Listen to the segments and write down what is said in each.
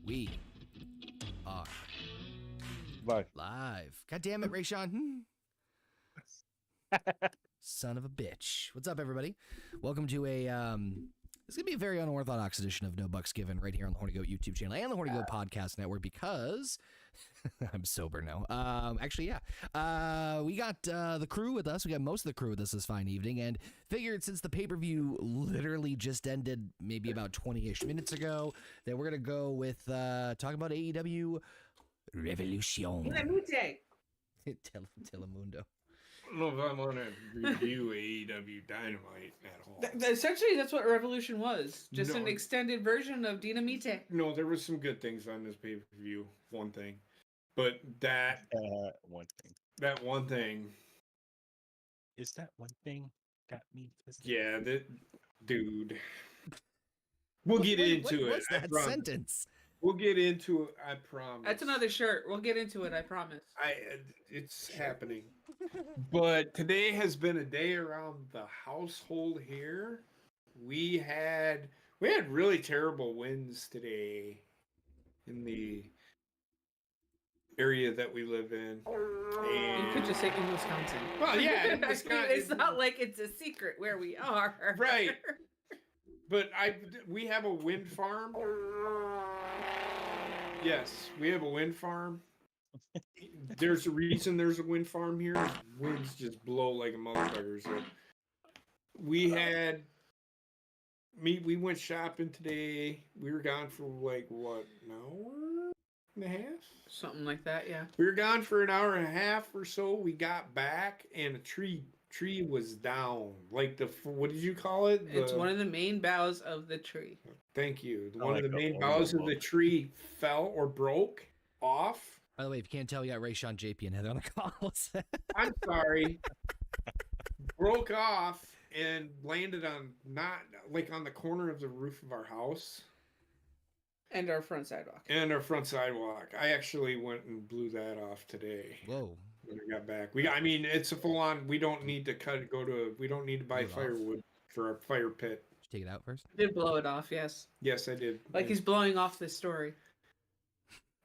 We are Bye. live. God damn it, Rayshawn. Son of a bitch. What's up, everybody? Welcome to a it's gonna be a very unorthodox edition of No Bucks Given right here on the Horny Goat YouTube channel and the Horny Goat Podcast Network because I'm sober now. We got the crew with us. We got most of the crew with us this fine evening, and figured since the pay-per-view literally just ended maybe about 20-ish minutes ago, that we're gonna go with talk about AEW Revolution. Telemundo. I don't know if I want to review AEW Dynamite at all. Essentially, that's what Revolution was. Just No. an extended version of Dynamite. No, there was some good things on this pay-per-view, one thing. But that One thing. that one thing, Is that one thing got me? yeah, that dude. We'll get into it. What's I that promise. sentence? We'll get into it, I promise. That's another shirt. We'll get into it, I promise. It's happening. But today has been a day around the household here. We had really terrible winds today in the area that we live in. You could just say in Wisconsin. Well, yeah, in Wisconsin. It's not like it's a secret where we are. Right. But we have a wind farm. Yes, we have a wind farm. There's a reason there's a wind farm here. Winds just blow like a motherfucker. So we went shopping today. We were gone for like what, an hour and a half? Something like that, yeah. We were gone for an hour and a half or so. We got back and a tree was down. Like what did you call it? It's one of the main boughs of the tree. Thank you. I One like of the the main old boughs of one. the tree fell or broke off. By the way, if you can't tell, we got Rayshawn, JP, and Heather on the call. I'm sorry. Broke off and landed on not like on the corner of the roof of our house And our front sidewalk. and our front sidewalk. I actually went and blew that off today Whoa. when I got back. It's a full on. We don't need to we don't need to buy Blew it off. firewood for our fire pit. Did you take it out first? Did blow it off, yes. Yes, I did. Like he's blowing off this story.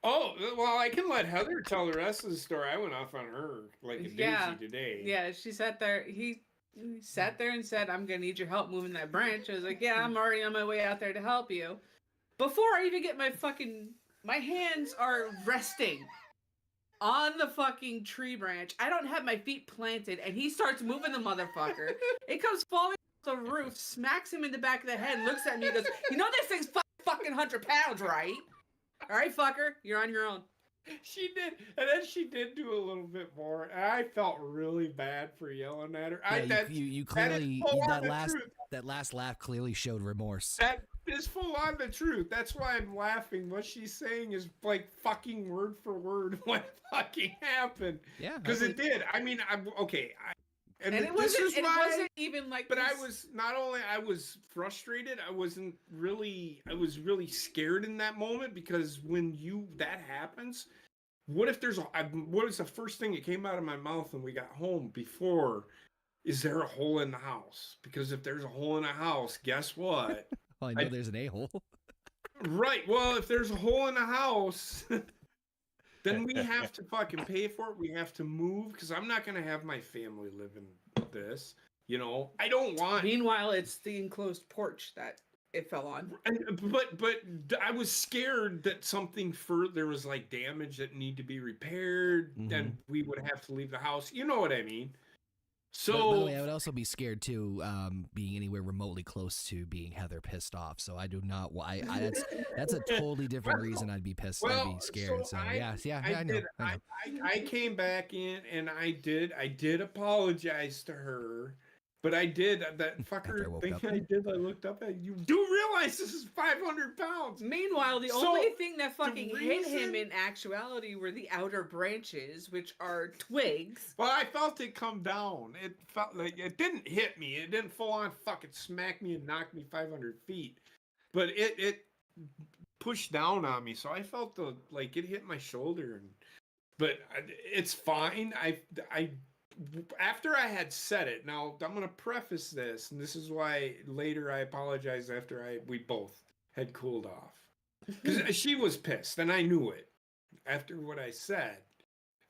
Oh, well, I can let Heather tell the rest of the story. I went off on her like a Yeah. doozy today. Yeah, she sat there. He sat there and said, I'm going to need your help moving that branch. I was like, yeah, I'm already on my way out there to help you. Before I even get my hands are resting on the fucking tree branch. I don't have my feet planted, and he starts moving the motherfucker. It comes falling off the roof, smacks him in the back of the head, looks at me and goes, you know this thing's fucking 100 pounds, right? All right, fucker, you're on your own. She did, and then she did do a little bit more, and I felt really bad for yelling at her. You that is clearly full on that the last truth. that last laugh clearly showed remorse. That is full on the truth. That's why I'm laughing. What she's saying is like fucking word for word what fucking happened. Yeah, Because it did. I mean, I'm okay. And it wasn't even like. But this. I was not only I was frustrated, I was really scared in that moment because when that happens, what if what is the first thing that came out of my mouth when we got home before? Is there a hole in the house? Because if there's a hole in the house, guess what? Well, I know there's an a-hole. Right. Well, if there's a hole in the house, then we have to fucking pay for it. We have to move because I'm not gonna have my family live in this. You know, I don't want. Meanwhile, it's the enclosed porch that it fell on. But I was scared that something there was like damage that need to be repaired. Mhm. Then we would have to leave the house. You know what I mean? By the So way, I would also be scared too, being anywhere remotely close to being Heather pissed off. So I do not. That's a totally different reason I'd be pissed. I'd be scared. So I know. I came back in and I did apologize to her, but I did that After I fucker woke thing up. I looked up at you. Do realize this is 500 pounds? Meanwhile, the So, only thing that fucking the hit him reason- in actuality were the outer branches, which are twigs. Well, I felt it come down. It felt like it didn't hit me. It didn't full on fucking smack me and knock me 500 feet, but it pushed down on me. So I felt it hit my shoulder, but it's fine. I after I had said it. Now I'm gonna preface this, and this is why later I apologized after we both had cooled off. Because she was pissed, and I knew it after what I said.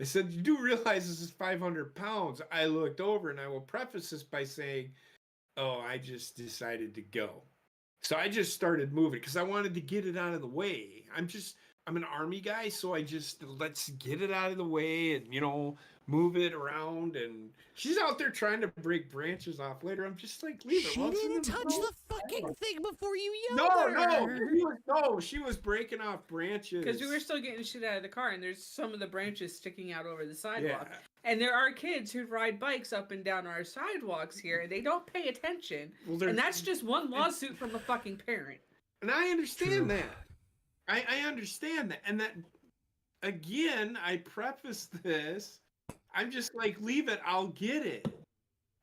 I said, you do realize this is 500 pounds. I looked over, and I will preface this by saying, oh, I just decided to go. So I just started moving because I wanted to get it out of the way. I'm an army guy, so let's get it out of the way and, move it around. And she's out there trying to break branches off later. I'm just like, leave it. She didn't touch the fucking thing before you yelled No, she was breaking off branches. Because we were still getting shit out of the car, and there's some of the branches sticking out over the sidewalk. Yeah. And there are kids who ride bikes up and down our sidewalks here, and they don't pay attention. And that's just one lawsuit from a fucking parent. And I understand that. I understand that. And that, again, I preface this. I'm just like, leave it, I'll get it.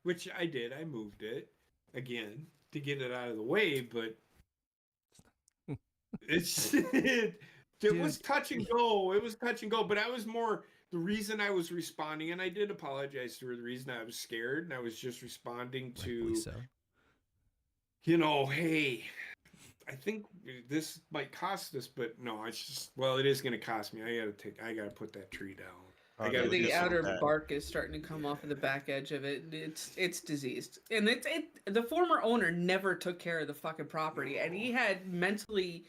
Which I did. I moved it, again, to get it out of the way, but it was touch and go. It was touch and go, but I was more... The reason I was responding, and I did apologize to her, the reason I was scared, and I was just responding to, so. Hey, I think this might cost us, but no, it's just, it is going to cost me. I gotta put that tree down. The outer bark is starting to come off of the back edge of it. It's diseased, and the former owner never took care of the fucking property, and he had mentally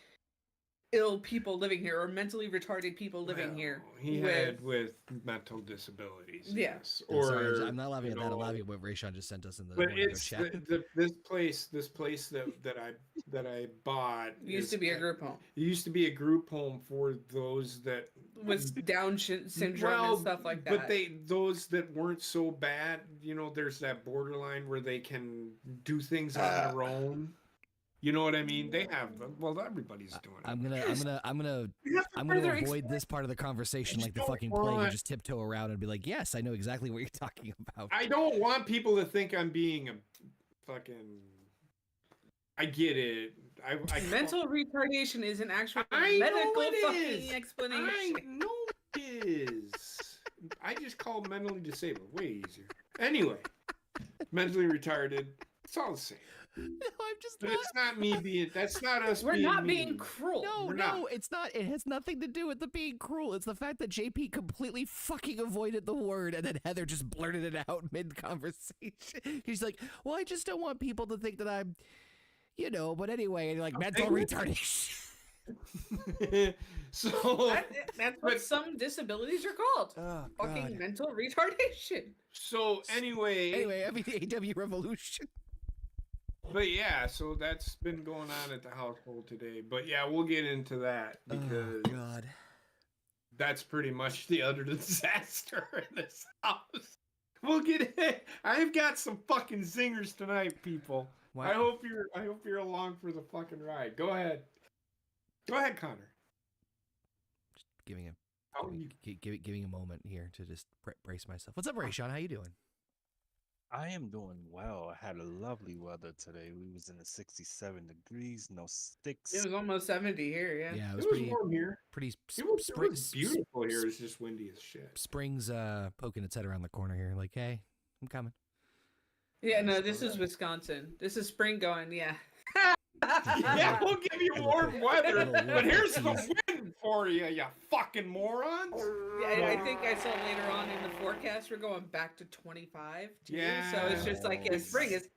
ill people living here or mentally retarded people living here. He had with mental disabilities. Yeah. Yes. I'm not laughing at that. I'm laughing at what Rayshawn just sent us in the chat. This place that I bought used to be a group home. It used to be a group home for those that with Down syndrome and stuff like that. But those that weren't so bad, there's that borderline where they can do things on their own. You know what I mean? They have them. Well, everybody's doing it. I'm gonna avoid this part of the conversation like the fucking plague and just tiptoe around and be like, yes, I know exactly what you're talking about. I don't want people to think I'm being a fucking... I get it. Mental retardation is an actual medical fucking explanation. I know it is. I just call mentally disabled. Way easier. Anyway, mentally retarded. It's all the same. No, I'm just but not. It's not me being. That's not us. We're being not mean. being cruel. No, it's not. It has nothing to do with the being cruel. It's the fact that JP completely fucking avoided the word, and then Heather just blurted it out mid-conversation. He's like, "Well, I just don't want people to think that I'm, But anyway, like mental retardation." So that's what some disabilities are called. Fucking mental retardation. So anyway, I mean the AW revolution. But yeah, so that's been going on at the household today. But yeah, we'll get into that because that's pretty much the utter disaster in this house. We'll get it. I've got some fucking zingers tonight, people. Wow. I hope you're along for the fucking ride. Go ahead, Connor. Just giving a moment here to just brace myself. What's up, Rayshawn? How you doing? I am doing well. I had a lovely weather today. We was in the 67 degrees, no sticks. It was almost 70 here, yeah. Yeah, it was pretty warm here. Pretty it was beautiful here. It's just windy as shit. Spring's poking its head around the corner here, like, hey, I'm coming. Yeah, no, this is Wisconsin. This is spring going, yeah. Yeah, we'll give you warm weather, but here's the wind for you, you fucking morons. Yeah, I think I saw later on in the forecast we're going back to 25. Yeah, so it's just like spring is.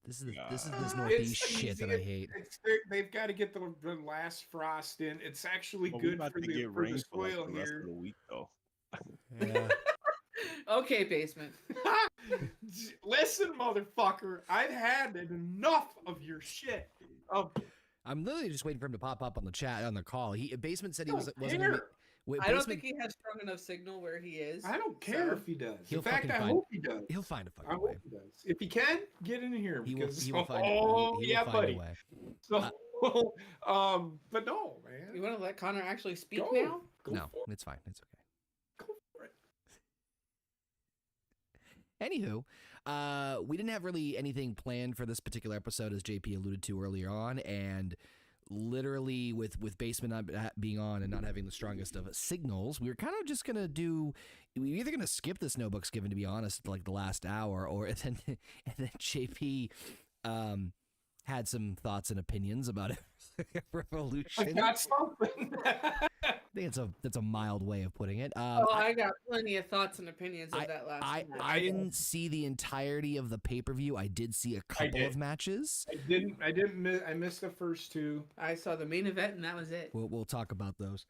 This is this northeast shit that I hate. They've got to get the last frost in. It's actually good for the soil the here. Of the week, though. Yeah. Okay, basement. Listen, motherfucker, I've had enough of your shit. I'm literally just waiting for him to pop up on the chat on the call. Basement said he wasn't. I don't think he has strong enough signal where he is. I don't care if he does. In fact, I hope he does. He'll find a fucking way. I hope he does. If he can, get in here. He will find, buddy. a way. So, but no, man. You want to let Connor actually speak now? No, it's fine. It's okay. Go for it. Anywho, we didn't have really anything planned for this particular episode, as JP alluded to earlier on, and literally with Basement not being on and not having the strongest of signals, we were kind of just gonna we're either gonna skip this No Books Given, to be honest, like the last hour, or and then JP had some thoughts and opinions about it. I Revolution. got something. I think that's a mild way of putting it. I got plenty of thoughts and opinions of that last match. I didn't see the entirety of the pay-per-view. I did see a couple of matches. I missed the first two. I saw the main event and that was it. We'll talk about those.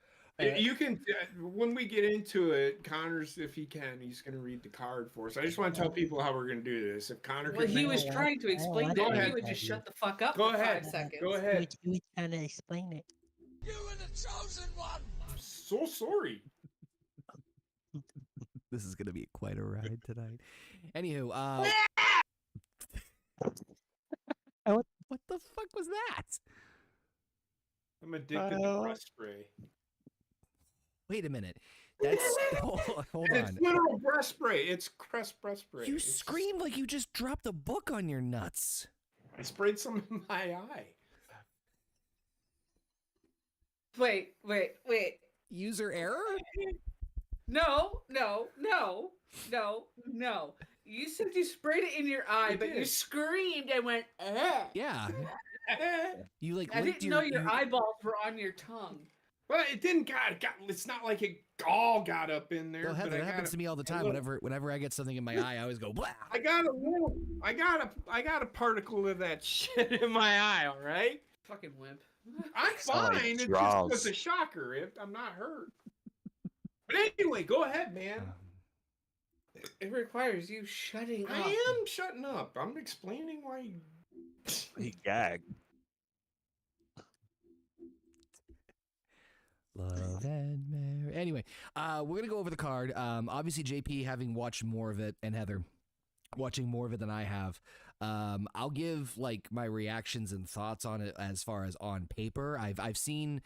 You can, when we get into it, Connor's, if he can, he's going to read the card for us. I just want to tell people how we're going to do this. If Connor Well, can he make was it- trying to explain Go it. ahead. He would just shut the fuck up Go for ahead. 5 seconds. Go ahead. You were trying to explain it. You were the chosen one. I'm so sorry. This is gonna be quite a ride tonight. Anywho, what the fuck was that? I'm addicted to breast spray. Wait a minute. That's hold It's on. literal breast spray. It's Crest breast spray. You It's- screamed like you just dropped a book on your nuts. I sprayed some in my eye. Wait. User error? No. You said you sprayed it in your eye, I but you did. screamed and went, ugh. Yeah. You like I licked didn't know your eyeballs were on your tongue. Well, it didn't it's not like it all got up in there. Well, Heather, but that I happens to me all the time. little- Whenever I get something in my eye, I always go blah. I got a particle of that shit in my eye, all right? Fucking wimp. I'm Sound like fine. It just draws. was a shocker. I'm not hurt. But anyway, go ahead, man. It requires you shutting up. I am shutting up. I'm explaining why. He gagged. Love and Mary. Anyway, we're gonna go over the card. Obviously, JP having watched more of it, and Heather watching more of it than I have. I'll give like my reactions and thoughts on it as far as on paper. I've seen,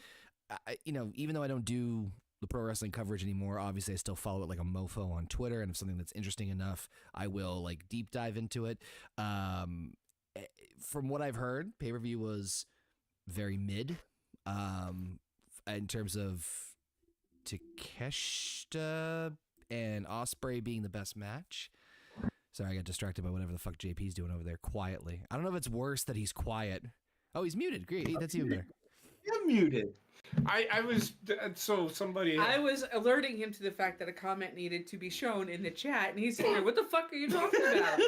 even though I don't do the pro wrestling coverage anymore, obviously I still follow it like a mofo on Twitter, and if something that's interesting enough, I will like deep dive into it. From what I've heard, pay-per-view was very mid. In terms of Takeshita and Ospreay being the best match. Sorry, I got distracted by whatever the fuck JP's doing over there quietly. I don't know if it's worse that he's quiet. Oh, he's muted. Great. That's even better. I'm muted. I was so somebody. I was alerting him to the fact that a comment needed to be shown in the chat, and he's here. What the fuck are you talking about?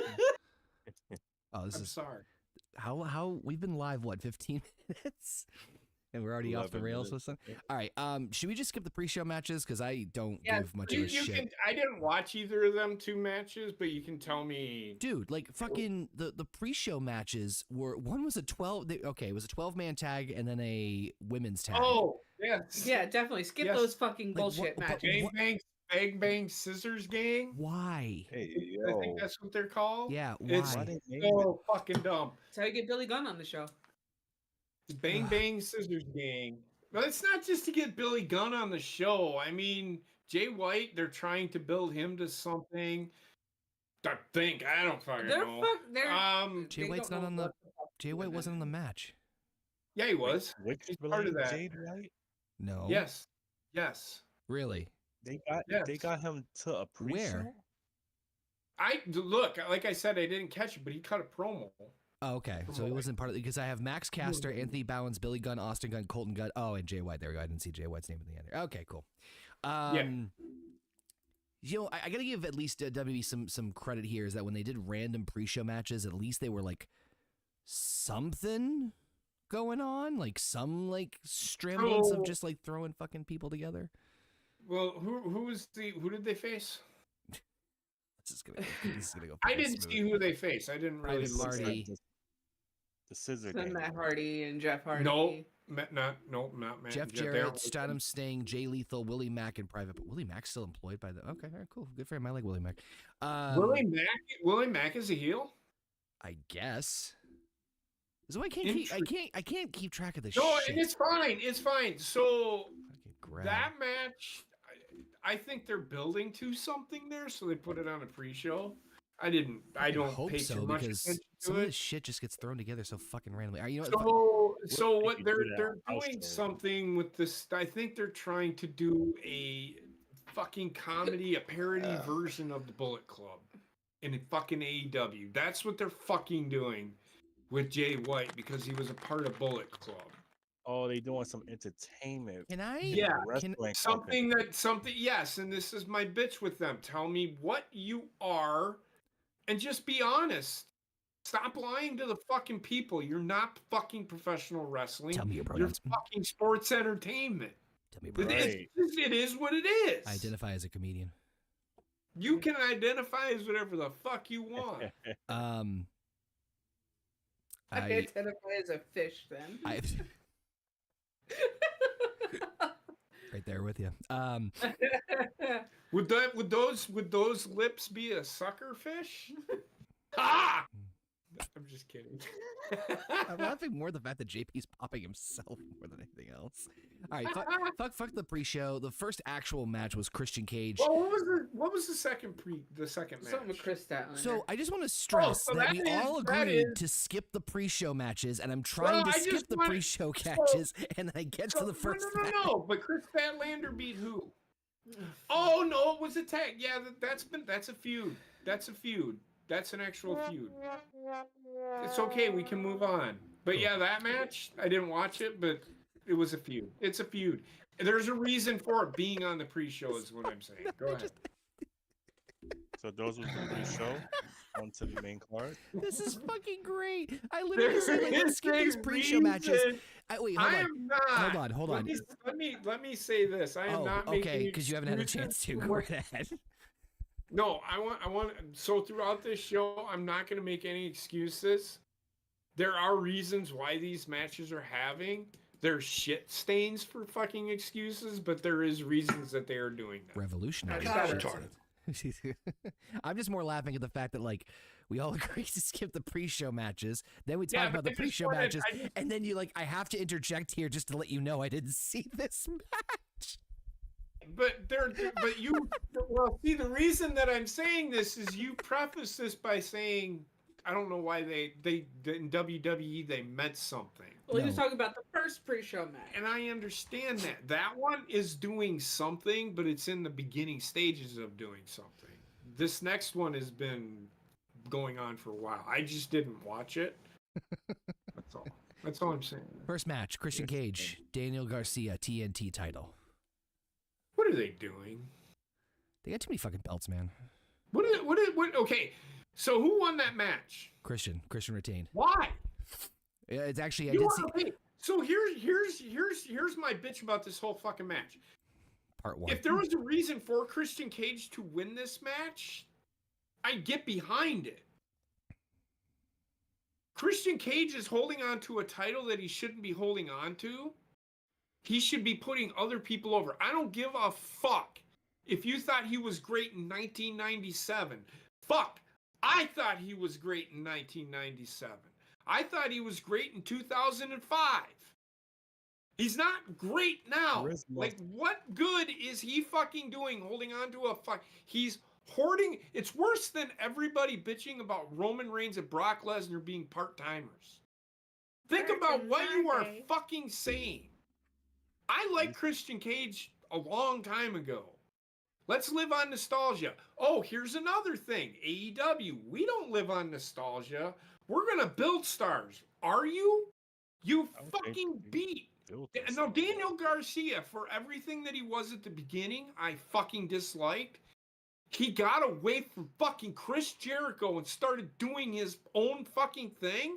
Oh, this I'm is sorry. how we've been live, 15 minutes? And we're already off the 11 rails minutes. with something. All right. Should we just skip the pre-show matches? Because I don't Yeah, give much of a shit. I didn't watch either of them two matches, but you can tell me. Dude, like fucking the pre-show matches were, one was a 12, it was a 12-man tag and then a women's tag. Oh, yes. Yeah, definitely. Skip Yes. those fucking Like, bullshit what- matches. Bang Bang Scissors Gang. Why? Hey, I yo. think that's what they're called. Yeah, It's why? Why they made so fucking dumb. That's how you get Billy Gunn on the show. Bang Bang Scissors Gang. But it's not just to get Billy Gunn on the show. I mean, Jay White, they're trying to build him to something. I think. I don't fucking know. Jay they White's don't not know on what the fuck Jay to do White with wasn't it. in the match. Yeah, he was. Which He's part of Blade that. Jade White? No. Yes. Yes. Really? They Yes. got him to a pre-show? Where? Look, like I said, I didn't catch it, but he cut a promo. Oh, okay. So he wasn't part of it because I have Max Caster, Anthony Bowens, Billy Gunn, Austin Gunn, Colton Gunn. Oh, and Jay White. There we go. I didn't see Jay White's name at the end there. Okay, cool. I gotta give at least WWE some credit here, is that when they did random pre-show matches, at least they were like something going on, like some like strimblance of just like throwing fucking people together. Well, who did they face? This is gonna go. I pretty didn't smooth. see who they faced. I didn't really Private look at Party. it. The scissor Then gang. Matt Hardy and Jeff Hardy. Not Matt. Jeff Darryl Jarrett, was- Stardom Sting, Jay Lethal, Willie Mack, and Private. But Willie Mack's still employed by the. Okay, all right, cool, good for him. I like Willie Mack. Willie Mack is a heel. I guess. So I can't keep track of this No, shit. and it's fine. It's fine. So Fucking grab. that match, I think they're building to something there, so they put it on a pre-show. I don't hope pay so, too much because attention some to of it. this shit just gets thrown together so fucking randomly. You know what? So What what they they're could do that they're house doing show. something with this. I think they're trying to do a fucking comedy, a parody version of the Bullet Club in fucking AEW. That's what they're fucking doing. with Jay White because he was a part of Bullet Club. Oh, they doing some entertainment. Can I? Yeah, wrestling company. Something. Yes, and this is my bitch with them. Tell me what you are, and just be honest. Stop lying to the fucking people. You're not fucking professional wrestling. Tell me your You're pronouns. fucking sports entertainment. Tell me your It, pronouns. Right. it is what it is. I identify as a comedian. You can identify as whatever the fuck you want. I I identify as a fish then. right there with you. Would those lips be a sucker fish? Ah! I'm just kidding. I'm laughing more at the fact that JP's popping himself more than anything else. All right, fuck the pre-show. The first actual match was Christian Cage. Well, what was the second match? Something with Chris Statlander. So I just want to stress so that that we is- all that agreed is- to skip the pre-show matches, and I'm trying Well, to I skip just the want- pre-show matches, and then I get to the first match. No. But Chris Statlander beat who? Oh no, it was a tag. Yeah, that's a feud. That's a feud. That's an actual feud. It's okay. We can move on. But yeah, that match, I didn't watch it, but it was a feud. It's a feud. There's a reason for it being on the pre-show is what I'm saying. Go ahead. So those was the pre-show. On to the main card. This is fucking great. I literally said, like, There let's is skip these a pre-show matches. reason. Wait, I am not. Hold on. Let me say this. I am not making okay, because you haven't had a chance to. Go right ahead. No, I want. So throughout this show, I'm not going to make any excuses. There are reasons why these matches are having. There's shit stains for fucking excuses, but there is reasons that they are doing that. Revolutionary. That's shit. retarded. I'm just more laughing at the fact that, like, we all agreed to skip the pre-show matches. Then we talk about the pre-show matches, and then you I have to interject here just to let you know I didn't see this match. But well, see, the reason that I'm saying this is you preface this by saying, I don't know why they in WWE they meant something. Well, he was talking about the first pre-show match. And I understand that. That one is doing something, but it's in the beginning stages of doing something. This next one has been going on for a while. I just didn't watch it. That's all. That's all I'm saying. First match, Christian Cage, Daniel Garcia, TNT title. What are they doing? They got too many fucking belts, man. What? Okay, so who won that match? Christian retained. Why? Yeah, it's actually Okay, so here's my bitch about this whole fucking match. part one. If there was a reason for Christian Cage to win this match, I'd get behind it. Christian Cage is holding on to a title that he shouldn't be holding on to. He should be putting other people over. I don't give a fuck if you thought he was great in 1997. Fuck. I thought he was great in 1997. I thought he was great in 2005. He's not great now. Charisma. Like, what good is he fucking doing holding on to a fuck? He's hoarding. It's worse than everybody bitching about Roman Reigns and Brock Lesnar being part-timers. Think about what you are fucking saying. I liked Christian Cage a long time ago. Let's live on nostalgia. Oh, here's another thing. AEW, we don't live on nostalgia. We're going to build stars. Are you? You I don't fucking think we beat. built this Now, thing. Daniel Garcia, for everything that he was at the beginning, I fucking disliked. He got away from fucking Chris Jericho and started doing his own fucking thing.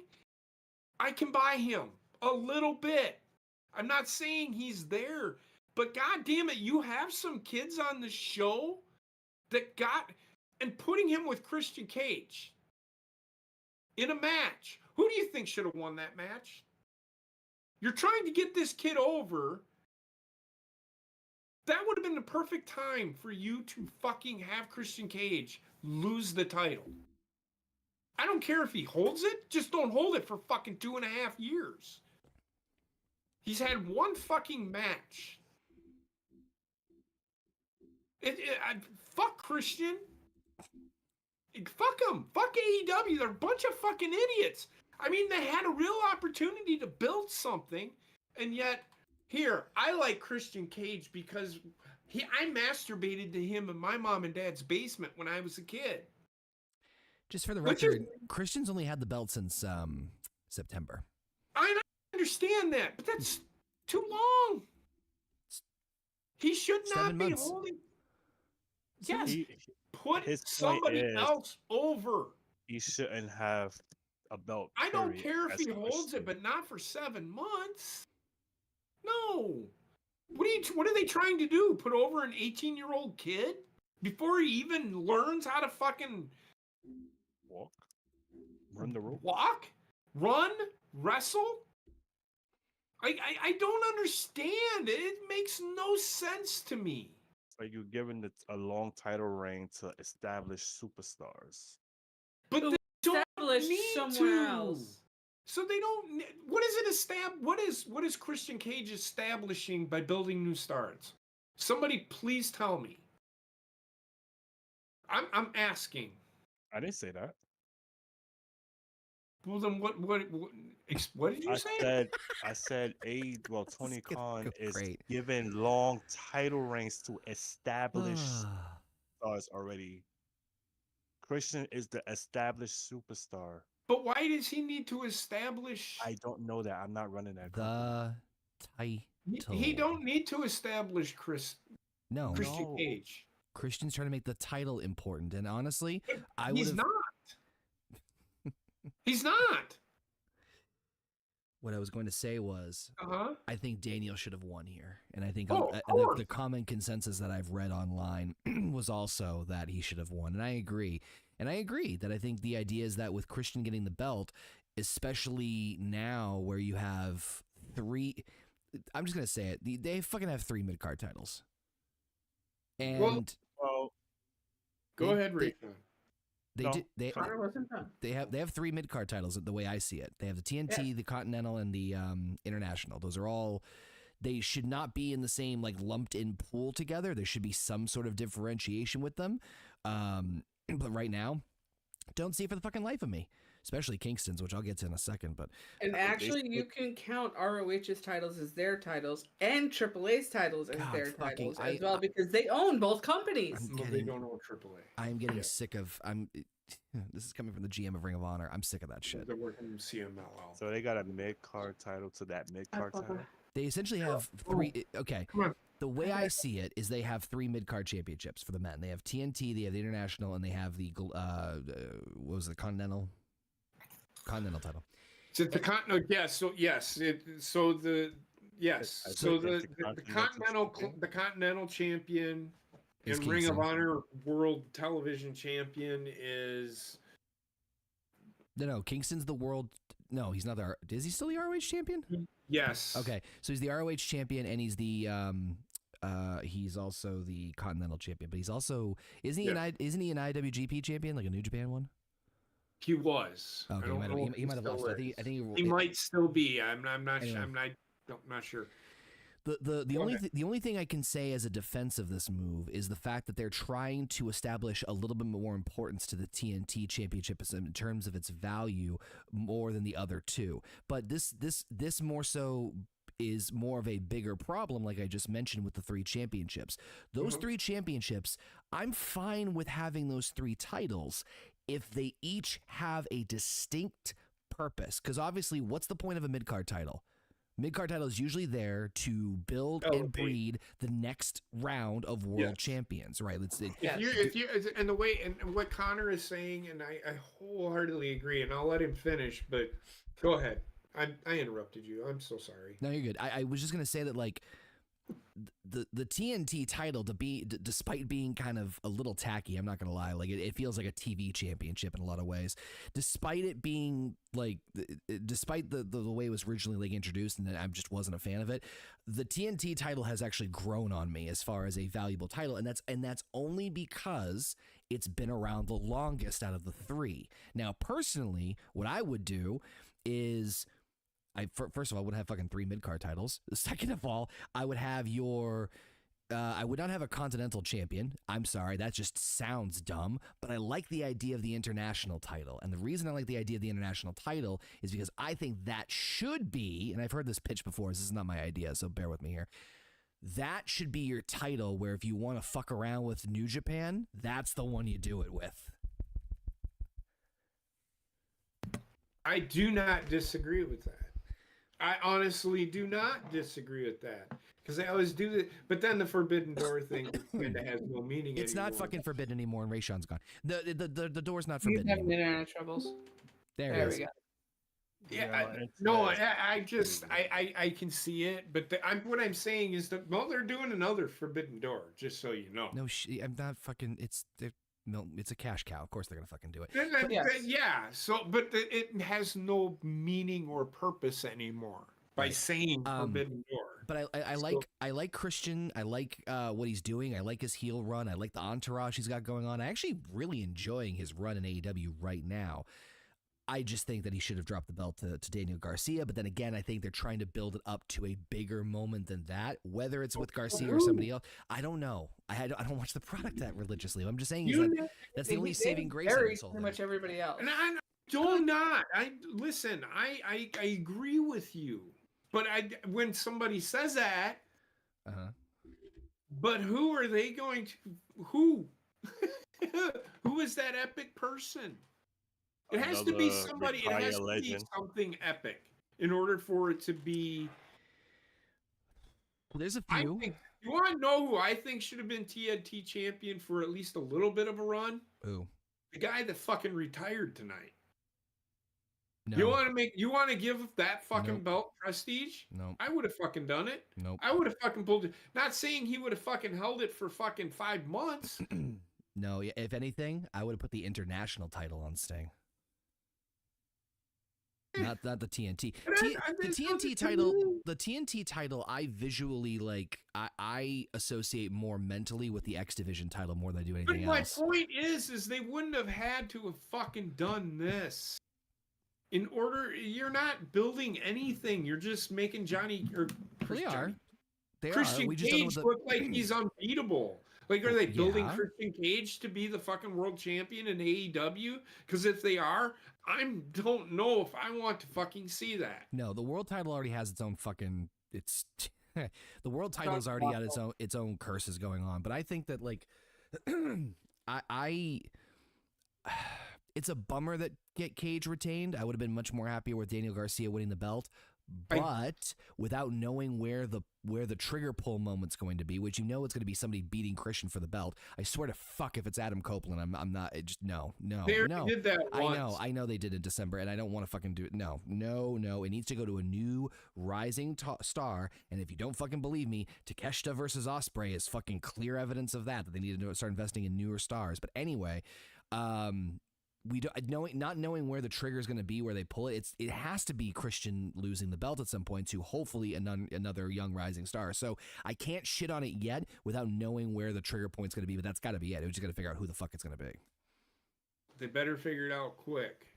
I can buy him a little bit. I'm not saying he's there, but god damn it, you have some kids on the show that got, and putting him with Christian Cage in a match. Who do you think should have won that match? You're trying to get this kid over. That would have been the perfect time for you to fucking have Christian Cage lose the title. I don't care if he holds it, just don't hold it for fucking 2.5 years. He's had one fucking match. Fuck Christian. Fuck him. Fuck AEW. They're a bunch of fucking idiots. I mean, they had a real opportunity to build something, and yet, here, I like Christian Cage because I masturbated to him in my mom and dad's basement when I was a kid. Just for the Which is- record, Christian's only had the belt since September. I understand that, but that's too long. He should not 7 be months. holding. Yes, He, put his point somebody is else over. he shouldn't have a belt. I don't period, care if as he holds Christian. it, but not for 7 months. No. What are they trying to do? Put over an 18-year-old kid before he even learns how to fucking Walk, run the rope. walk, run, wrestle? I don't understand. It makes no sense to me. Like you're giving a long title reign to established superstars. But Who they don't established need somewhere to. else. So they don't. What is it What is Christian Cage establishing by building new stars? Somebody please tell me. I'm asking. I didn't say that. Well, then what did you say? I said Tony It's Khan is great. given long title reigns to established stars already. Christian is the established superstar. But why does he need to establish? I don't know that. I'm not running that company. The title. He don't need to establish Christian No. Cage. Christian's trying to make the title important, and honestly, I would He's have. not. He's not. What I was going to say was, Uh-huh. I think Daniel should have won here, and I think Oh, of the common consensus that I've read online was also that he should have won, and I agree. And I agree that I think the idea is that with Christian getting the belt, especially now where you have 3, I'm just gonna say it, they fucking have 3 mid-card titles, and Well, Go They- ahead, they- Rachel. they Connor wasn't done. they have 3 mid-card titles the way I see it. They have the TNT, the Continental, and the International. Those are all. They should not be in the same like lumped in pool together. There should be some sort of differentiation with them. But right now, don't see it for the fucking life of me. Especially Kingston's, which I'll get to in a second. But And actually, you can count ROH's titles as their titles and AAA's titles as God, their fucking- titles as well because they own both companies. I'm Well, they getting, don't know AAA. I'm getting Yeah. sick of. This is coming from the GM of Ring of Honor. I'm sick of that shit. They're working CMLL. so they got a mid card title to that mid card title. They essentially have 3. Okay. Come on. The way I see it is they have 3 mid-card championships for the men. They have TNT, they have the International, and they have the what was the Continental title. So the Continental, yes. So yes, yes. I So think the the Continental champion Is and Ring of Kingston. Honor World Television Champion is No, Kingston's the world. No, he's not the. Is he still the ROH champion? yes. Okay, so he's the ROH champion, and he's the he's also the Continental champion. But he's also isn't he isn't he an IWGP champion, like a New Japan one? He was. I Okay, don't know if he might have still lost. I is. think He might still be. I'm not. Anyway. I'm not sure. The Go only ahead. the only thing I can say as a defense of this move is the fact that they're trying to establish a little bit more importance to the TNT championship in terms of its value more than the other 2. But this more so is more of a bigger problem, like I just mentioned with the 3 championships. Those 3 championships, I'm fine with having those 3 titles if they each have a distinct purpose. Because obviously, what's the point of a mid-card title? Mid-card title is usually there to build and Elevate. breed the next round of world Yes. champions, right? If you and the way and what Connor is saying, and I wholeheartedly agree, and I'll let him finish. But go ahead. I interrupted you. I'm so sorry. No, you're good. I was just gonna say that like the TNT title despite being kind of a little tacky, I'm not gonna lie, like it feels like a TV championship in a lot of ways. Despite it being like, despite the way it was originally like introduced, and I just wasn't a fan of it. The TNT title has actually grown on me as far as a valuable title, and that's only because it's been around the longest out of the 3. Now, personally, what I would do is. First of all, I would have fucking 3 mid-card titles. Second of all, I would have I would not have a continental champion. I'm sorry, that just sounds dumb, but I like the idea of the international title. And the reason I like the idea of the international title is because I think that should be, and I've heard this pitch before, this is not my idea, so bear with me here. That should be your title where if you want to fuck around with New Japan, that's the one you do it with. I do not disagree with that. I honestly do not disagree with that because they always do that. But then the Forbidden Door thing kind of has no meaning It's anymore. not fucking forbidden anymore, and Rayshawn's gone. The door's not He's forbidden having anymore. internet troubles. There There it is. we go. Yeah, it's no, nice. I can see it, but what I'm saying is that they're doing another Forbidden Door, just so you know. No, I'm not fucking. It's a cash cow. Of course they're gonna fucking do it. Yes. Yeah. So, but it has no meaning or purpose anymore by Right. saying Forbidden Door. But I like Christian. I like what he's doing. I like his heel run. I like the entourage he's got going on. I actually really enjoying his run in AEW right now. I just think that he should have dropped the belt to Daniel Garcia. But then again, I think they're trying to build it up to a bigger moment than that. Whether it's with Garcia or somebody else, I don't know. I don't watch the product that religiously. I'm just saying that's the only saving grace of this whole pretty thing. much everybody else. And I do not. Listen. I agree with you, but when somebody says that, but who are they going to? Who? Who is that epic person? It has to be somebody. It has to be something epic in order for it to be. Well, there's a few. You want to know who I think should have been TNT champion for at least a little bit of a run? Who? The guy that fucking retired tonight. No. You want to give that fucking belt prestige? No. I would have fucking done it. Nope. I would have fucking pulled it. Not saying he would have fucking held it for fucking 5 months. No, if anything, I would have put the international title on Sting. Not the TNT. The TNT title, I visually I associate more mentally with the X Division title more than I do anything else. But my point is they wouldn't have had to have fucking done this. In order, you're not building anything. You're just making Johnny or Christian Cage look like he's unbeatable. Like, are they building Christian Cage to be the fucking world champion in AEW? Because if they are, I don't know if I want to fucking see that. No, the world title already has its own fucking. The world title's already got its own curses going on. But I think that it's a bummer that Cage retained. I would have been much more happier with Daniel Garcia winning the belt. But without knowing where the trigger pull moment's going to be, which it's going to be somebody beating Christian for the belt. I swear to fuck if it's Adam Copeland, I'm not. It just no. They already did that once. I know they did in December, and I don't want to fucking do it. No. It needs to go to a new rising star. And if you don't fucking believe me, Takeshita versus Ospreay is fucking clear evidence of that they need to start investing in newer stars. But anyway, not knowing where the trigger is going to be, where they pull it, it has to be Christian losing the belt at some point to hopefully another young rising star. So I can't shit on it yet without knowing where the trigger point's going to be, but that's got to be it. We're just going to figure out who the fuck it's going to be. They better figure it out quick.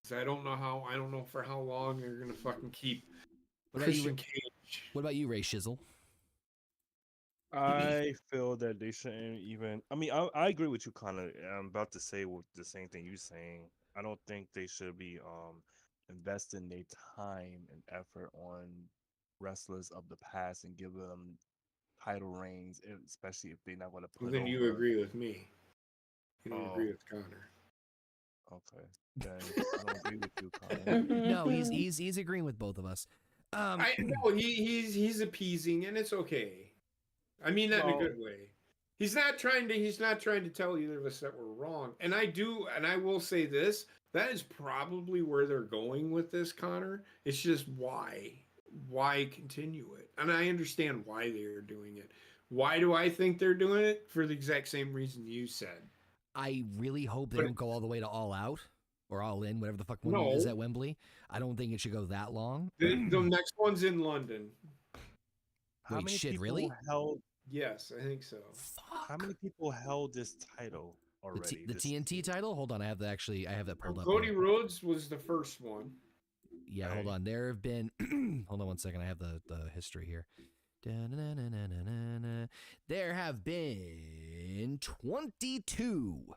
Because I don't know for how long they're going to fucking keep Christian Cage. What about you, Ray Shizzle? I feel that they shouldn't even. I mean, I agree with you, Connor. I'm about to say the same thing you're saying. I don't think they should be investing their time and effort on wrestlers of the past and give them title reigns, especially if they're not going to put. Then you agree with me. You don't agree with Connor. Okay, then I don't agree with you, Connor. No, he's agreeing with both of us. I know he's appeasing, and it's okay. I mean that in a good way. He's not trying to tell either of us that we're wrong. And I will say this, that is probably where they're going with this, Connor. It's just why continue it? And I understand why they're doing it. Why do I think they're doing it? For the exact same reason you said. I really hope they don't go all the way to All Out or All In, whatever the fuck one is at Wembley. I don't think it should go that long. The next one's in London. How many people really? Yes, I think so. Fuck. How many people held this title already? The TNT title? Hold on, I have that pulled up. Cody Rhodes was the first one. Yeah, hold on. There have been hold on one second, I have the history here. There have been 22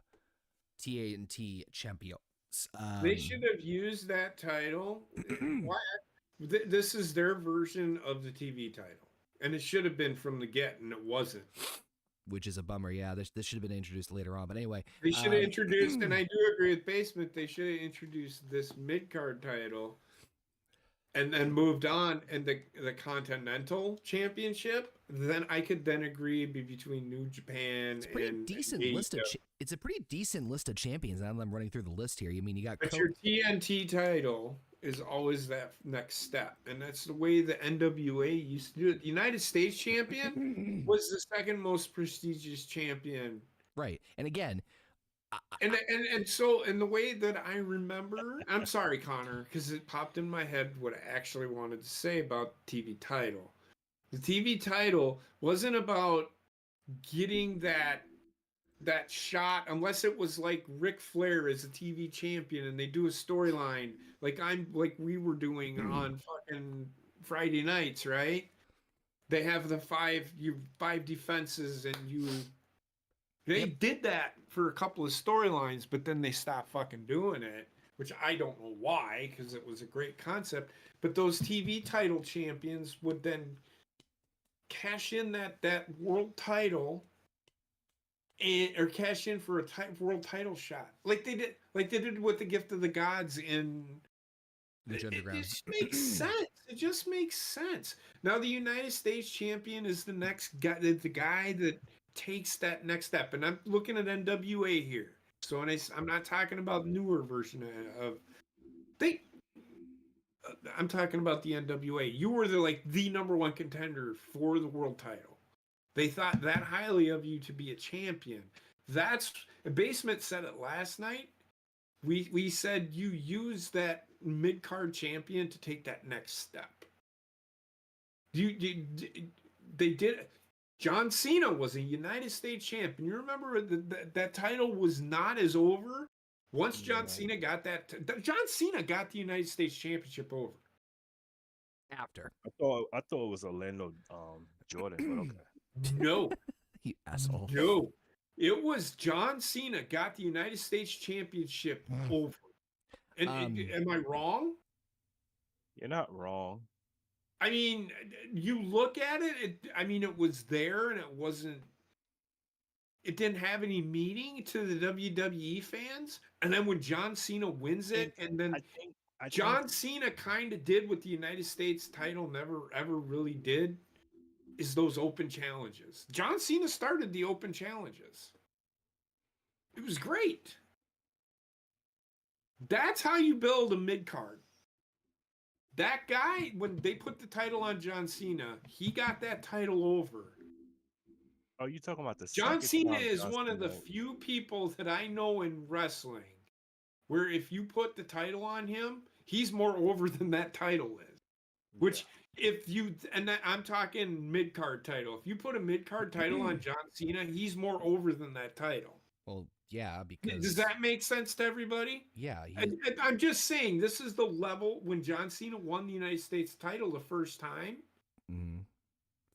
TNT champions. They should have used that title. This is their version of the TV title. And it should have been from the get, and it wasn't. which is a bummer. Yeah, this should have been introduced later on. But anyway, They should have introduced, and I do agree with Basement. They should have introduced this mid card title, and then moved on, and the Continental Championship. Then I could then agree between New Japan it's a pretty and decent AEW. list of. It's a pretty decent list of champions. Now that I'm running through the list here, I mean, you got. But your TNT title is always that next step, and that's the way the NWA used to do it. The United States champion was the second most prestigious champion, right? And again, and so in the way that I remember, I'm sorry, Connor, because it popped in my head what I actually wanted to say about the TV title. The TV title wasn't about getting that shot unless it was like Ric Flair as a TV champion and they do a storyline like we were doing on fucking Friday nights, right? They have the five defenses and they did that for a couple of storylines, but then they stopped fucking doing it, which I don't know why, because it was a great concept. But those TV title champions would then cash in that world title or cash in for a world title shot, like they did with the Gift of the Gods in Lucha Underground. It just makes sense. It just makes sense. Now the United States champion is the next guy, the guy that takes that next step. And I'm looking at NWA here, so I'm not talking about newer version of I'm talking about the NWA. You were the number one contender for the world title. They thought that highly of you to be a champion. That's Basement said it last night. We said you use that mid card champion to take that next step. They did. John Cena was a United States champion. You remember that title was not as over. Once John Cena got John Cena got the United States Championship over. After I thought it was Orlando Jordan, but okay. No. You asshole. No. It was John Cena got the United States Championship over. And am I wrong? You're not wrong. I mean, you look at it, it was there and it didn't have any meaning to the WWE fans. And then when John Cena wins it, and then John Cena kind of did what the United States title never ever really did, is those open challenges. John Cena started the open challenges. It was great. That's how you build a mid-card. That guy, when they put the title on John Cena, he got that title over. Oh, you talking about the John Cena time is John one of the Cena- few people that I know in wrestling where if you put the title on him, he's more over than that title is. Which I'm talking mid-card title. If you put a mid-card title on John Cena, he's more over than that title. Well, yeah, because Does that make sense to everybody? Yeah, I'm just saying this is the level when John Cena won the United States title the first time.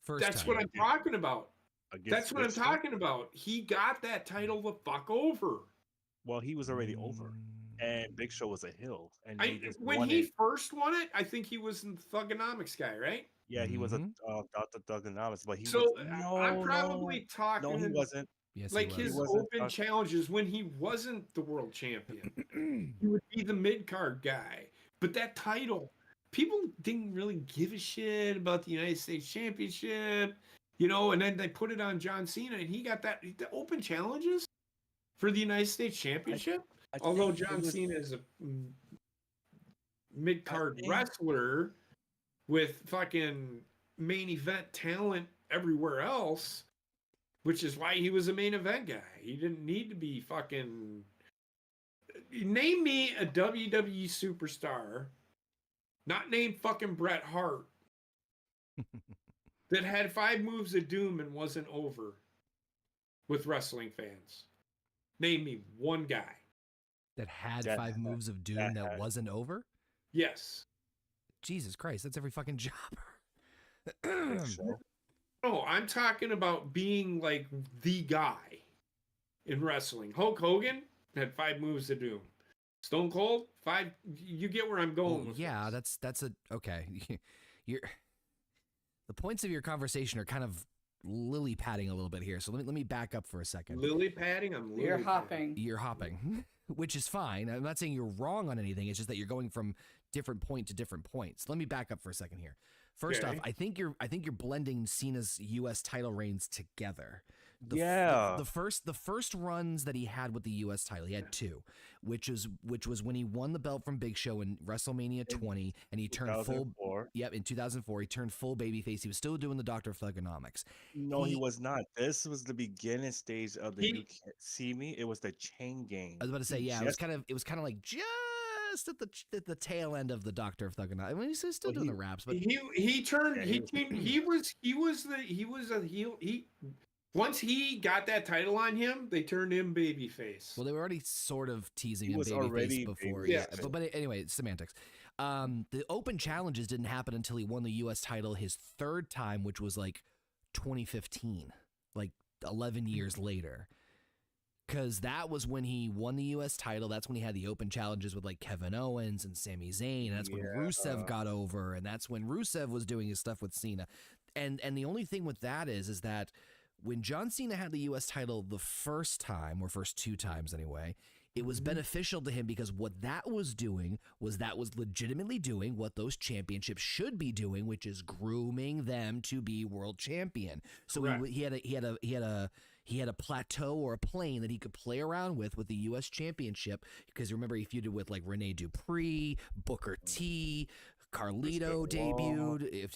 That's time. what I'm talking about. That's what I'm Big Show? talking about. He got that title the fuck over. Well, he was already over, and Big Show was a heel, and When he first won it, I think he was the Thugonomics guy, right? Yeah, he was a Dr. Thugonomics, but he. So was, I'm probably talking. No, he wasn't. Yes, like he his was. open challenges when he wasn't the world champion. He would be the mid-card guy. But that title, people didn't really give a shit about the United States Championship, and then they put it on John Cena and he got the open challenges for the United States Championship. Although John Cena is a mid-card wrestler with fucking main event talent everywhere else, which is why he was a main event guy. He didn't need to be fucking... Name me a WWE superstar, not named fucking Bret Hart, that had 5 moves of doom and wasn't over with wrestling fans. Name me one guy. That had 5 moves of doom that wasn't over? Yes. Jesus Christ, that's every fucking jobber. No, I'm talking about being like the guy in wrestling. Hulk Hogan had 5 moves of doom. Stone Cold, 5. You get where I'm going with yeah, this. that's okay. The points of your conversation are kind of lily padding a little bit here. So let me back up for a second. Lily padding. I'm lily You're padding. hopping. You're hopping, which is fine. I'm not saying you're wrong on anything. It's just that you're going from different point to different points. Let me back up for a second here. First off, I think you're blending Cena's U.S. title reigns together. The first runs that he had with the U.S. title, he had two, which was when he won the belt from Big Show in WrestleMania 20, and he turned full. Yep, in 2004, he turned full babyface. He was still doing the Dr. Thugonomics. No, he was not. This was the beginning stage of the "You Can't See Me." It was the chain gang. I was about to say, yeah, it was kind of like just at the tail end of the Doctor of Thugonomics. I mean, he's still doing the raps, but once he got that title on him, they turned him babyface. Well, they were already sort of teasing him babyface before. Yeah. But anyway, semantics. The open challenges didn't happen until he won the U.S. title his third time, which was like 2015, like 11 years later. Because that was when he won the U.S. title. That's when he had the open challenges with like Kevin Owens and Sami Zayn. And that's when Rusev got over. And that's when Rusev was doing his stuff with Cena. And the only thing with that is that when John Cena had the U.S. title the first time, or first two times anyway, it was beneficial to him because what that was doing was legitimately doing what those championships should be doing, which is grooming them to be world champion. So he had a plateau or a plane that he could play around with the U.S. championship, because remember he feuded with like Rene Dupree, Booker T, Carlito debuted,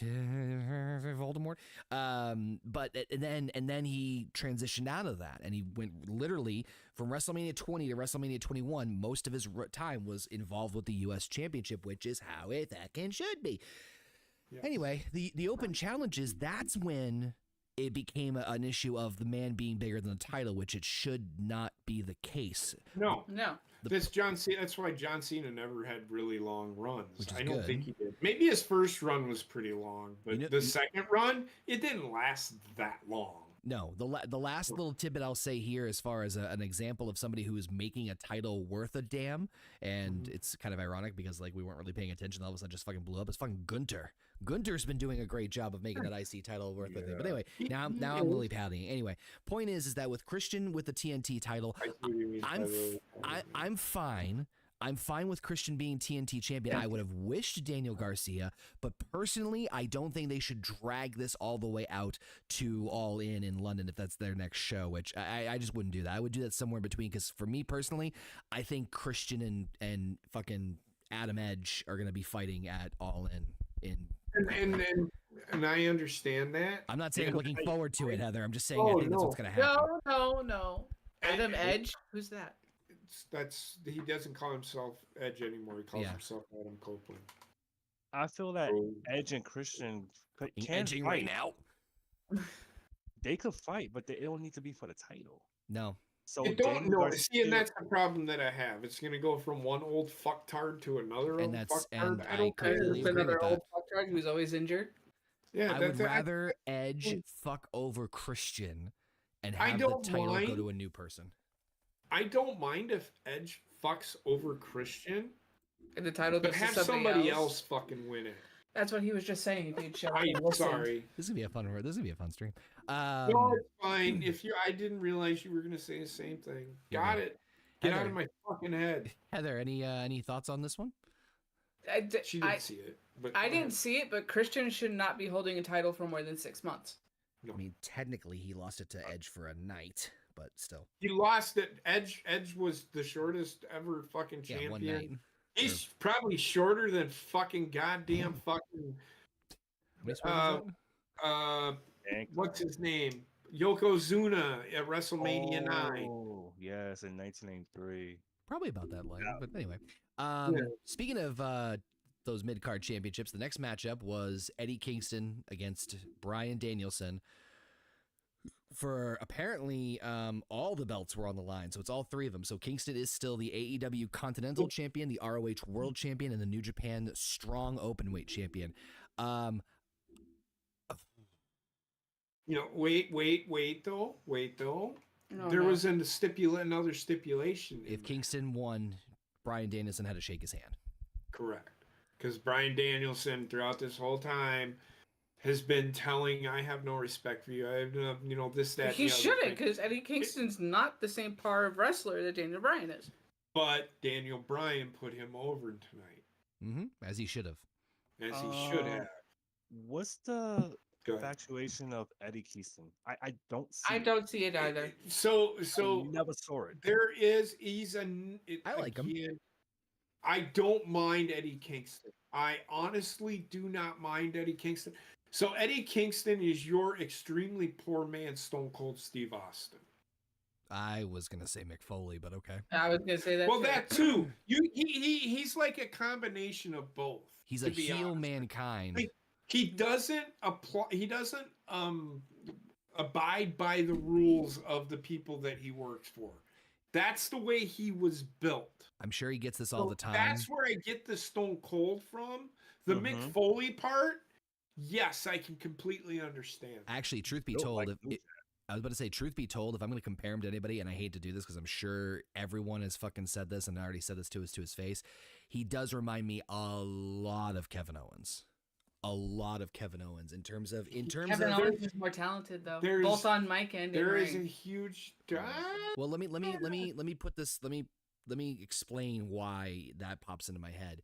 Voldemort. But and then he transitioned out of that, and he went literally from WrestleMania 20 to WrestleMania 21. Most of his time was involved with the U.S. Championship, which is how it fucking should be. Yes. Anyway, the open challenges, that's when it became an issue of the man being bigger than the title, which it should not be the case. No. That's why John Cena never had really long runs. I don't think he did. Maybe his first run was pretty long, but the second run, it didn't last that long. No, the last little tidbit I'll say here, as far as an example of somebody who is making a title worth a damn, and it's kind of ironic because like we weren't really paying attention, all of a sudden just fucking blew up. It's fucking Gunter. Gunter's been doing a great job of making that IC title worth a thing. But anyway, now I'm lily padding. Anyway, point is that with Christian with the TNT title, I'm fine. I'm fine with Christian being TNT champion. I would have wished Daniel Garcia, but personally, I don't think they should drag this all the way out to All In London if that's their next show, which I just wouldn't do that. I would do that somewhere in between, because for me personally, I think Christian and fucking Adam Edge are going to be fighting at All In. And I understand that. I'm not saying I'm looking forward to it, Heather. I'm just saying I think that's what's going to happen. No. Adam Edge? Who's that? He doesn't call himself Edge anymore. He calls himself Adam Copeland. I feel that Edge and Christian can edging fight right now. They could fight, but they don't need to be for the title. No. So you don't know. See, and that's the problem that I have. It's going to go from one old fucktard to another old fucktard. I don't care. Another old fucktard who's always injured. Yeah, I would rather Edge fuck over Christian and have the title go to a new person. I don't mind if Edge fucks over Christian, and the title but have somebody else fucking win it. That's what he was just saying. Dude, I'm sorry. This is gonna be a fun stream. No, it's fine. I didn't realize you were gonna say the same thing. Got it. Get out of my fucking head. Heather, any thoughts on this one? She didn't see it. But I didn't see it, but Christian should not be holding a title for more than 6 months. No. I mean, technically, he lost it to Edge for a night. But still, he lost it. Edge was the shortest ever fucking champion. 1 night. He's probably shorter than fucking goddamn fucking. What's his name? Yokozuna at WrestleMania 9. Oh, yes, in 1993. Probably about that long. But anyway, speaking of those mid-card championships, the next matchup was Eddie Kingston against Bryan Danielson. For apparently all the belts were on the line, so it's all three of them. So Kingston is still the AEW Continental Champion, the ROH World Champion, and the New Japan Strong Openweight Champion. Wait though. There was another stipulation. If Kingston won, Bryan Danielson had to shake his hand. Correct. Because Bryan Danielson, throughout this whole time, has been telling, I have no respect for you. I have no, this, that. He and the other shouldn't, thing. because Eddie Kingston's not the same par of wrestler that Daniel Bryan is. But Daniel Bryan put him over tonight, As he should have. as he should have. What's the Go ahead. infatuation of Eddie Kingston? I don't see. I don't see it either. So I never saw it. there is. I like him. I don't mind Eddie Kingston. I honestly do not mind Eddie Kingston. So Eddie Kingston is your extremely poor man, Stone Cold Steve Austin. I was gonna say Mick Foley, but okay. I was gonna say that. Well, too. that too. He's like a combination of both. He's to a be heel honest. mankind. Like, he doesn't apply. He doesn't abide by the rules of the people that he works for. That's the way he was built. I'm sure he gets this all So the time. That's where I get the Stone Cold from. The Mick Mhm. Foley part, yes, I can completely understand. Actually, truth be Don't told, like I was about to say, truth be told, if I'm going to compare him to anybody, and I hate to do this because I'm sure everyone has fucking said this and already said this to his face, he does remind me a lot of Kevin Owens. A lot of Kevin Owens in terms of Kevin Owens is more talented though, there's- both on mic and in There is a ring. huge. Well, let me put this. Let me explain why that pops into my head.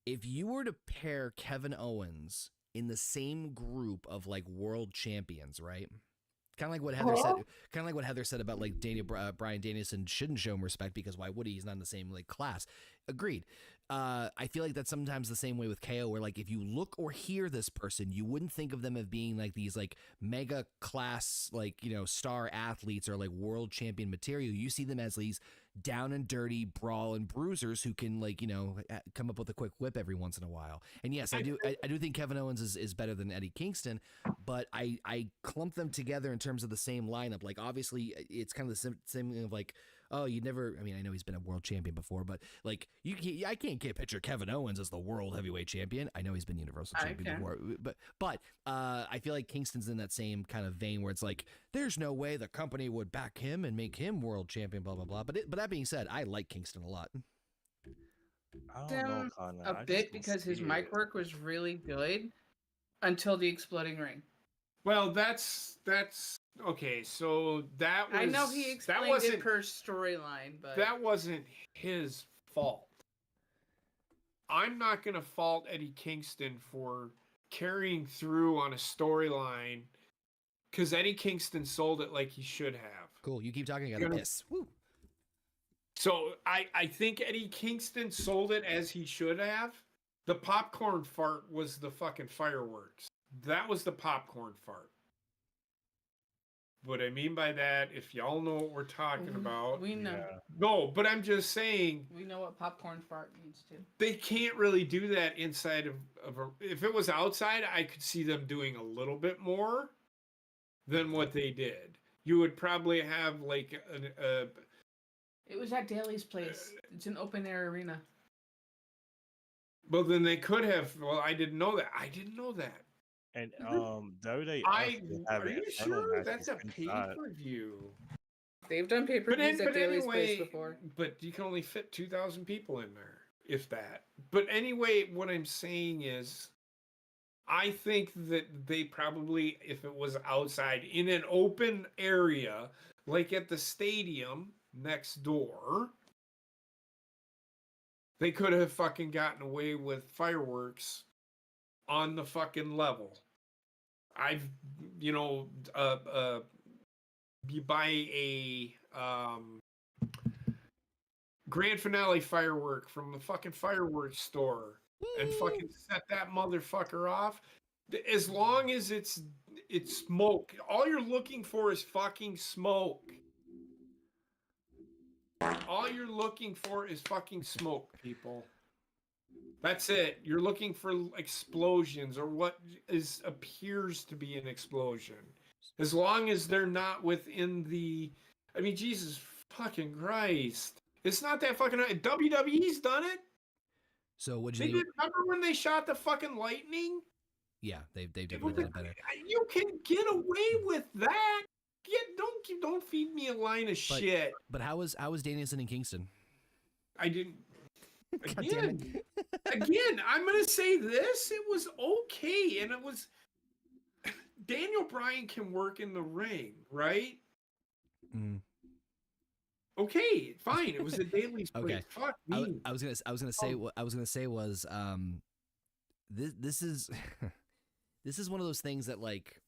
If you were to pair Kevin Owens in the same group of like world champions, right? Kind of like what Heather said. Kind of like what Heather said about like Bryan Danielson shouldn't show him respect because why would he? He's not in the same like class. Agreed. I feel like that's sometimes the same way with KO, where like if you look or hear this person, you wouldn't think of them as being like these like mega class like star athletes or like world champion material. You see them as these down and dirty brawl and bruisers who can like come up with a quick whip every once in a while. And yes, I do think Kevin Owens is better than Eddie Kingston, but I clump them together in terms of the same lineup. Like obviously it's kind of the same thing of like, oh, you never. I mean, I know he's been a world champion before, but like I can't picture Kevin Owens as the world heavyweight champion. I know he's been universal champion before, but I feel like Kingston's in that same kind of vein where it's like, there's no way the company would back him and make him world champion, blah blah blah. But that being said, I like Kingston a lot. I don't know, Connor. I A just bit don't because his see mic it. work was really good until the exploding ring. Well, that's okay. So that was. I know he that explained wasn't it per storyline, but that wasn't his fault. I'm not going to fault Eddie Kingston for carrying through on a storyline because Eddie Kingston sold it like he should have. Cool. You keep talking. I got to piss. Woo. So I think Eddie Kingston sold it as he should have. The popcorn fart was the fucking fireworks. That was the popcorn fart. What I mean by that, if y'all know what we're talking about. we know. Yeah. No, but I'm just saying We know what popcorn fart means too. they can't really do that inside of a. If it was outside, I could see them doing a little bit more than what they did. You would probably have like It was at Daly's place. It's an open air arena. well, then they could have. Well, I didn't know that. I didn't know that. And WWE Are have you sure that's a pay-per-view? They've done pay per But, views at Daly's place anyway, before. but you can only fit 2,000 people in there, if that. But anyway, what I'm saying is, I think that they probably, if it was outside in an open area, like at the stadium next door, they could have fucking gotten away with fireworks on the fucking level. I've, you buy a grand finale firework from the fucking fireworks store and fucking set that motherfucker off. As long as it's smoke, all you're looking for is fucking smoke. All you're looking for is fucking smoke, people. That's it. You're looking for explosions or what appears to be an explosion. As long as they're not within the... I mean, Jesus fucking Christ. It's not that fucking... WWE's done it. So what They you did, think? remember when they shot the fucking lightning? Yeah, they've It definitely was done it better. You can get away with that. Don't feed me a line of shit. But how was Danielson and Kingston? I didn't... God damn Again, again, I'm gonna say this. It was okay, and it was Daniel Bryan can work in the ring, right? Mm. Okay, fine. It was a daily split. Okay. Fuck I me. was gonna say what I was gonna say was this is this is one of those things that like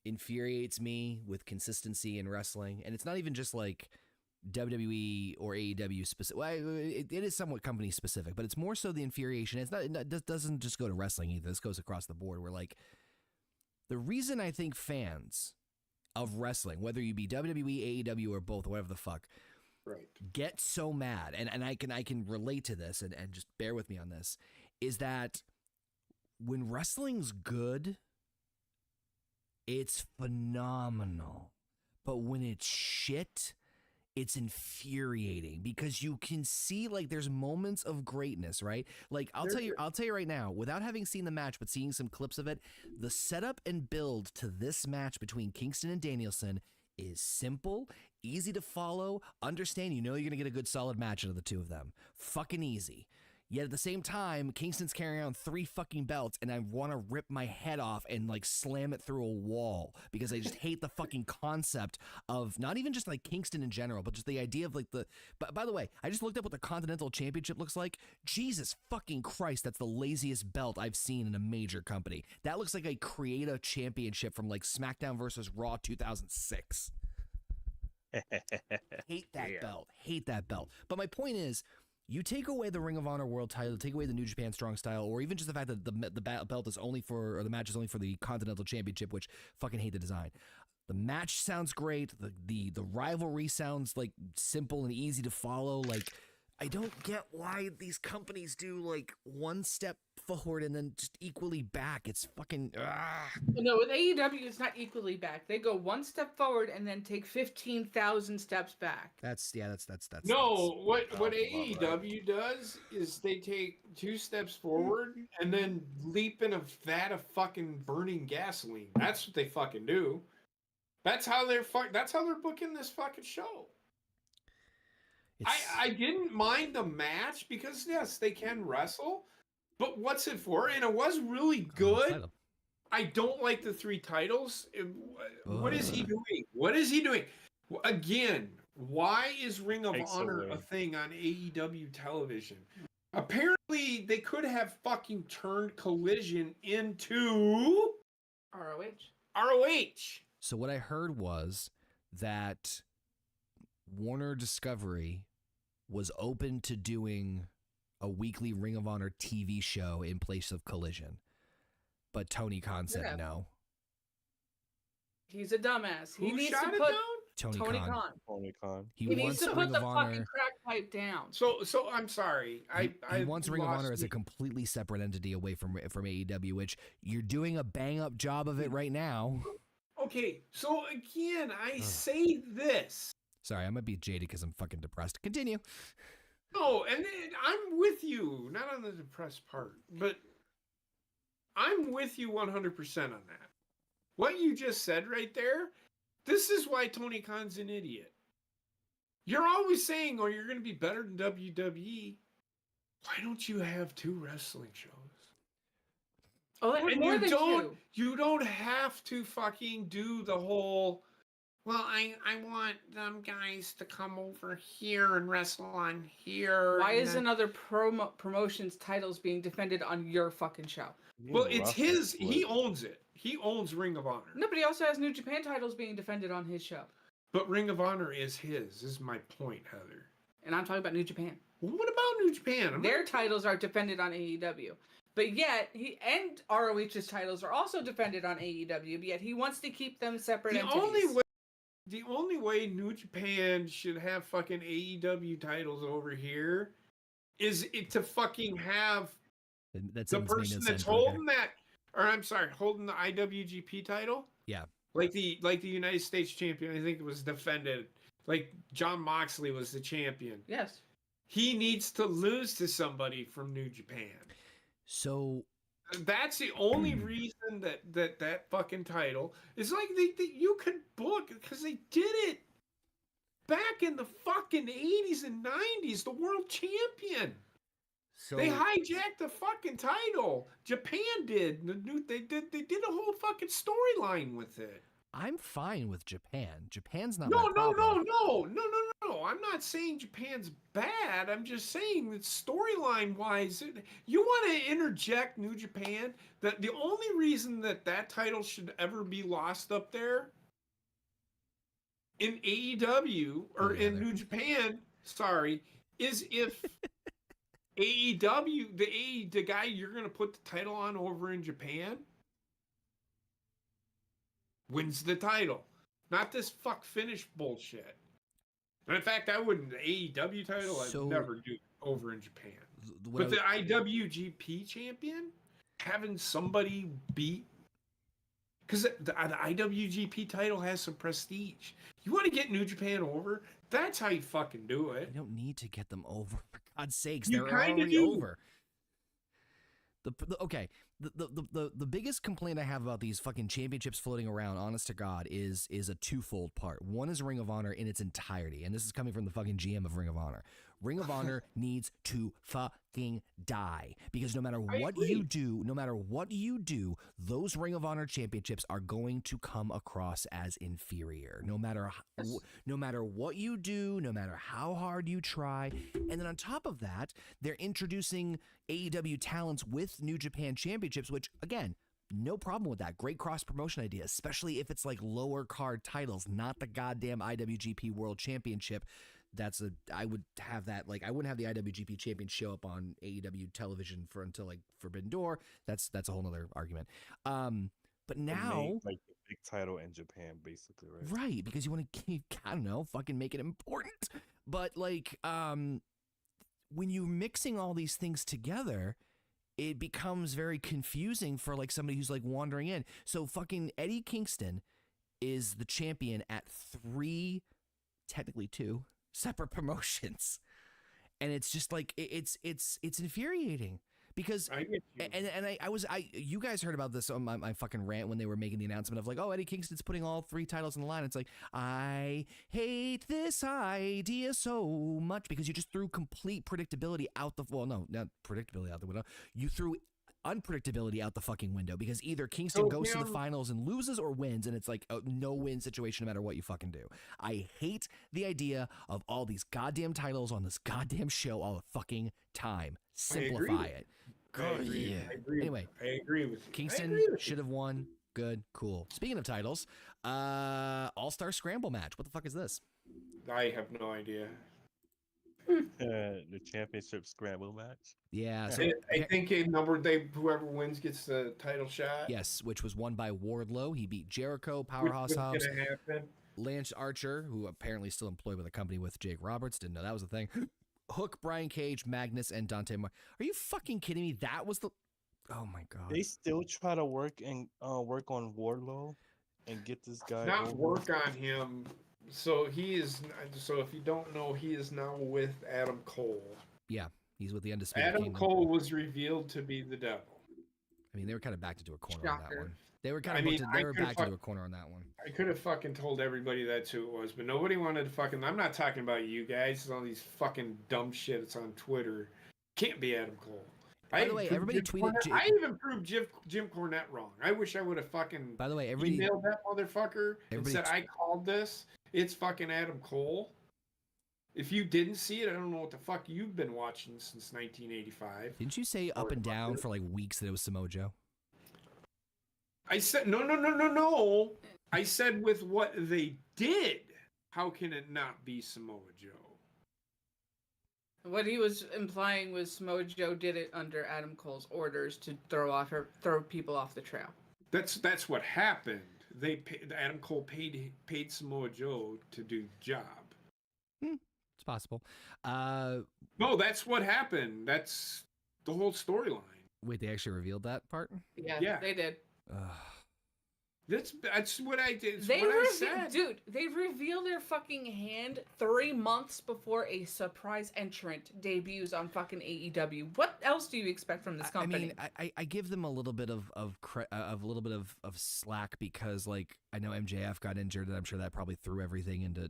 infuriates me with consistency in wrestling, and it's not even just like WWE or AEW specific. Well, it is somewhat company specific, but it's more so the infuriation. It's not. It doesn't just go to wrestling either. This goes across the board. Where like the reason I think fans of wrestling, whether you be WWE, AEW, or both, or whatever the fuck, Right. get so mad, and I can relate to this, and just bear with me on this, is that when wrestling's good, it's phenomenal. But when it's shit, it's infuriating because you can see like there's moments of greatness, right? Like I'll tell you right now, without having seen the match but seeing some clips of it, the setup and build to this match between Kingston and Danielson is simple, easy to follow, understand, you know you're going to get a good solid match out of the two of them. Fucking easy. Yet at the same time, Kingston's carrying around 3 fucking belts, and I want to rip my head off and like slam it through a wall because I just hate the fucking concept of not even just like Kingston in general, but just the idea of like the. But by the way, I just looked up what the Continental Championship looks like. Jesus fucking Christ, that's the laziest belt I've seen in a major company. That looks like a Creative Championship from like SmackDown versus Raw 2006. Hate that belt. Hate that belt. But my point is, you take away the Ring of Honor World Title, take away the New Japan Strong Style, or even just the fact that the belt is only for, or the match is only for the Continental Championship, which fucking hate the design. The match sounds great. The rivalry sounds like simple and easy to follow. Like, I don't get why these companies do like one step forward and then just equally back. It's fucking. No, with AEW, it's not equally back. They go one step forward and then take 15,000 steps back. That's. No, what about AEW does is they take 2 steps forward and then leap in a vat of fucking burning gasoline. That's what they fucking do. That's how they're booking this fucking show. I didn't mind the match because yes, they can wrestle, but what's it for? And it was really good. I don't like the 3 titles. What is he doing? What is he doing? Again, why is Ring of Honor a thing on AEW television? Apparently, they could have fucking turned Collision into ROH. So what I heard was that Warner Discovery was open to doing a weekly Ring of Honor TV show in place of Collision. But Tony Khan said no. He's a dumbass. He Who needs shot to it put down? Tony Khan. Tony Khan. He needs wants to Ring put the of Honor. fucking crack pipe down. So I'm sorry. He wants Ring of Honor as a me. completely separate entity away from AEW, which you're doing a bang up job of it right now. Okay, so again, I say this. Sorry, I might be jaded because I'm fucking depressed. Continue. No, and I'm with you, not on the depressed part, but I'm with you 100% on that. What you just said right there, this is why Tony Khan's an idiot. You're always saying, oh, you're going to be better than WWE. Why don't you have 2 wrestling shows? Oh, they have And more than 2. You don't have to fucking do the whole, well, I want them guys to come over here and wrestle on here. Why and isn't then- other promotions titles being defended on your fucking show? Well, it's his. He owns it. He owns Ring of Honor. No, but he also has New Japan titles being defended on his show. But Ring of Honor is his. Is my point, Heather. And I'm talking about New Japan. Well, what about New Japan? Their titles are defended on AEW. But yet, and ROH's titles are also defended on AEW, but yet he wants to keep them separate entities. The only way New Japan should have fucking AEW titles over here is to fucking have the person that's holding that, or I'm sorry, holding the IWGP title. Yeah. Like the United States champion, I think it was defended. Like John Moxley was the champion. Yes. He needs to lose to somebody from New Japan. So that's the only reason that fucking title is like you could book because they did it back in the fucking 80s and 90s. The world champion. So They hijacked the fucking title. Japan did. They did a whole fucking storyline with it. I'm fine with Japan. Japan's not No, my problem. no. I'm not saying Japan's bad. I'm just saying that storyline wise, you want to interject New Japan. That the only reason that title should ever be lost up there in AEW or in New Japan, sorry, is if AEW, the guy you're gonna put the title on over in Japan, wins the title. Not this fuck finish bullshit. And in fact, I wouldn't. The AEW title, I'd never do over in Japan. But the IWGP champion, having somebody beat, because the IWGP title has some prestige. You want to get New Japan over? That's how you fucking do it. You don't need to get them over, for God's sakes. You They're already do. over. The biggest complaint I have about these fucking championships floating around, honest to God, is a twofold part. One is Ring of Honor in its entirety, and this is coming from the fucking GM of Ring of Honor. Ring of Honor needs to fucking die, because no matter what you do, those Ring of Honor championships are going to come across as inferior. No matter what you do, no matter how hard you try. And then on top of that, they're introducing AEW talents with New Japan championships, which again, no problem with that. Great cross promotion idea, especially if it's like lower card titles, not the goddamn IWGP World Championship. I would have that, like, I wouldn't have the IWGP champion show up on AEW television until like Forbidden Door. That's a whole nother argument. But now, like the big title in Japan, basically, right? Right, because you want to keep, I don't know, fucking make it important. But like, when you're mixing all these things together, it becomes very confusing for like somebody who's like wandering in. So fucking Eddie Kingston is the champion at technically two separate promotions, and it's just like it's infuriating because I get you. you guys heard about this on my fucking rant when they were making the announcement of like, oh, Eddie Kingston's putting all 3 titles in the line. It's like, I hate this idea so much because you just threw complete predictability out the not predictability out the window. You threw unpredictability out the fucking window, because either Kingston goes to the finals and loses or wins, and it's like a no-win situation no matter what you fucking do. I hate the idea of all these goddamn titles on this goddamn show all the fucking time. Simplify it. Anyway, I agree with you. Kingston should have won. Good, cool. Speaking of titles, All-Star Scramble match. What the fuck is this? I have no idea. The championship scramble match. Yeah, so I think whoever wins gets the title shot. yes, which was won by Wardlow. He beat Jericho, Powerhouse What's Hobbs, gonna happen? Lance Archer, who apparently still employed with the company with Jake Roberts. Didn't know that was a thing. Hook, Brian Cage, Magnus, and Dante Are you fucking kidding me? That was the... Oh my God. They still try to work on Wardlow and get this guy Not over. work on him. So he is. So if you don't know, he is now with Adam Cole. Yeah, he's with the Undisputed Adam Kingdom. Cole was revealed to be the devil. I mean, they were kind of backed into a corner on that Shocker. one. They were kind of they were backed into a corner on that one. I could have fucking told everybody that's who it was, but nobody wanted to fucking. I'm not talking about you guys. All these fucking dumb shit that's on Twitter. Can't be Adam Cole. By the way, everybody tweeted. I even proved Jim Cornette wrong. I wish I would have fucking. By the way, everybody emailed that motherfucker and said I called this. It's fucking Adam Cole. If you didn't see it, I don't know what the fuck you've been watching since 1985. Didn't you say up and down for like weeks that it was Samoa Joe? I said no. I said with what they did, how can it not be Samoa Joe? What he was implying was Samoa Joe did it under Adam Cole's orders to throw people off the trail. That's what happened. Adam Cole paid Samoa Joe to do the job. It's possible. No, that's what happened. That's the whole storyline. Wait, they actually revealed that part? Yeah. They did. That's what I did. I said. Dude, they reveal their fucking hand 3 months before a surprise entrant debuts on fucking AEW. What else do you expect from this company? I mean, I give them a little bit of slack because, like, I know MJF got injured, and I'm sure that probably threw everything into,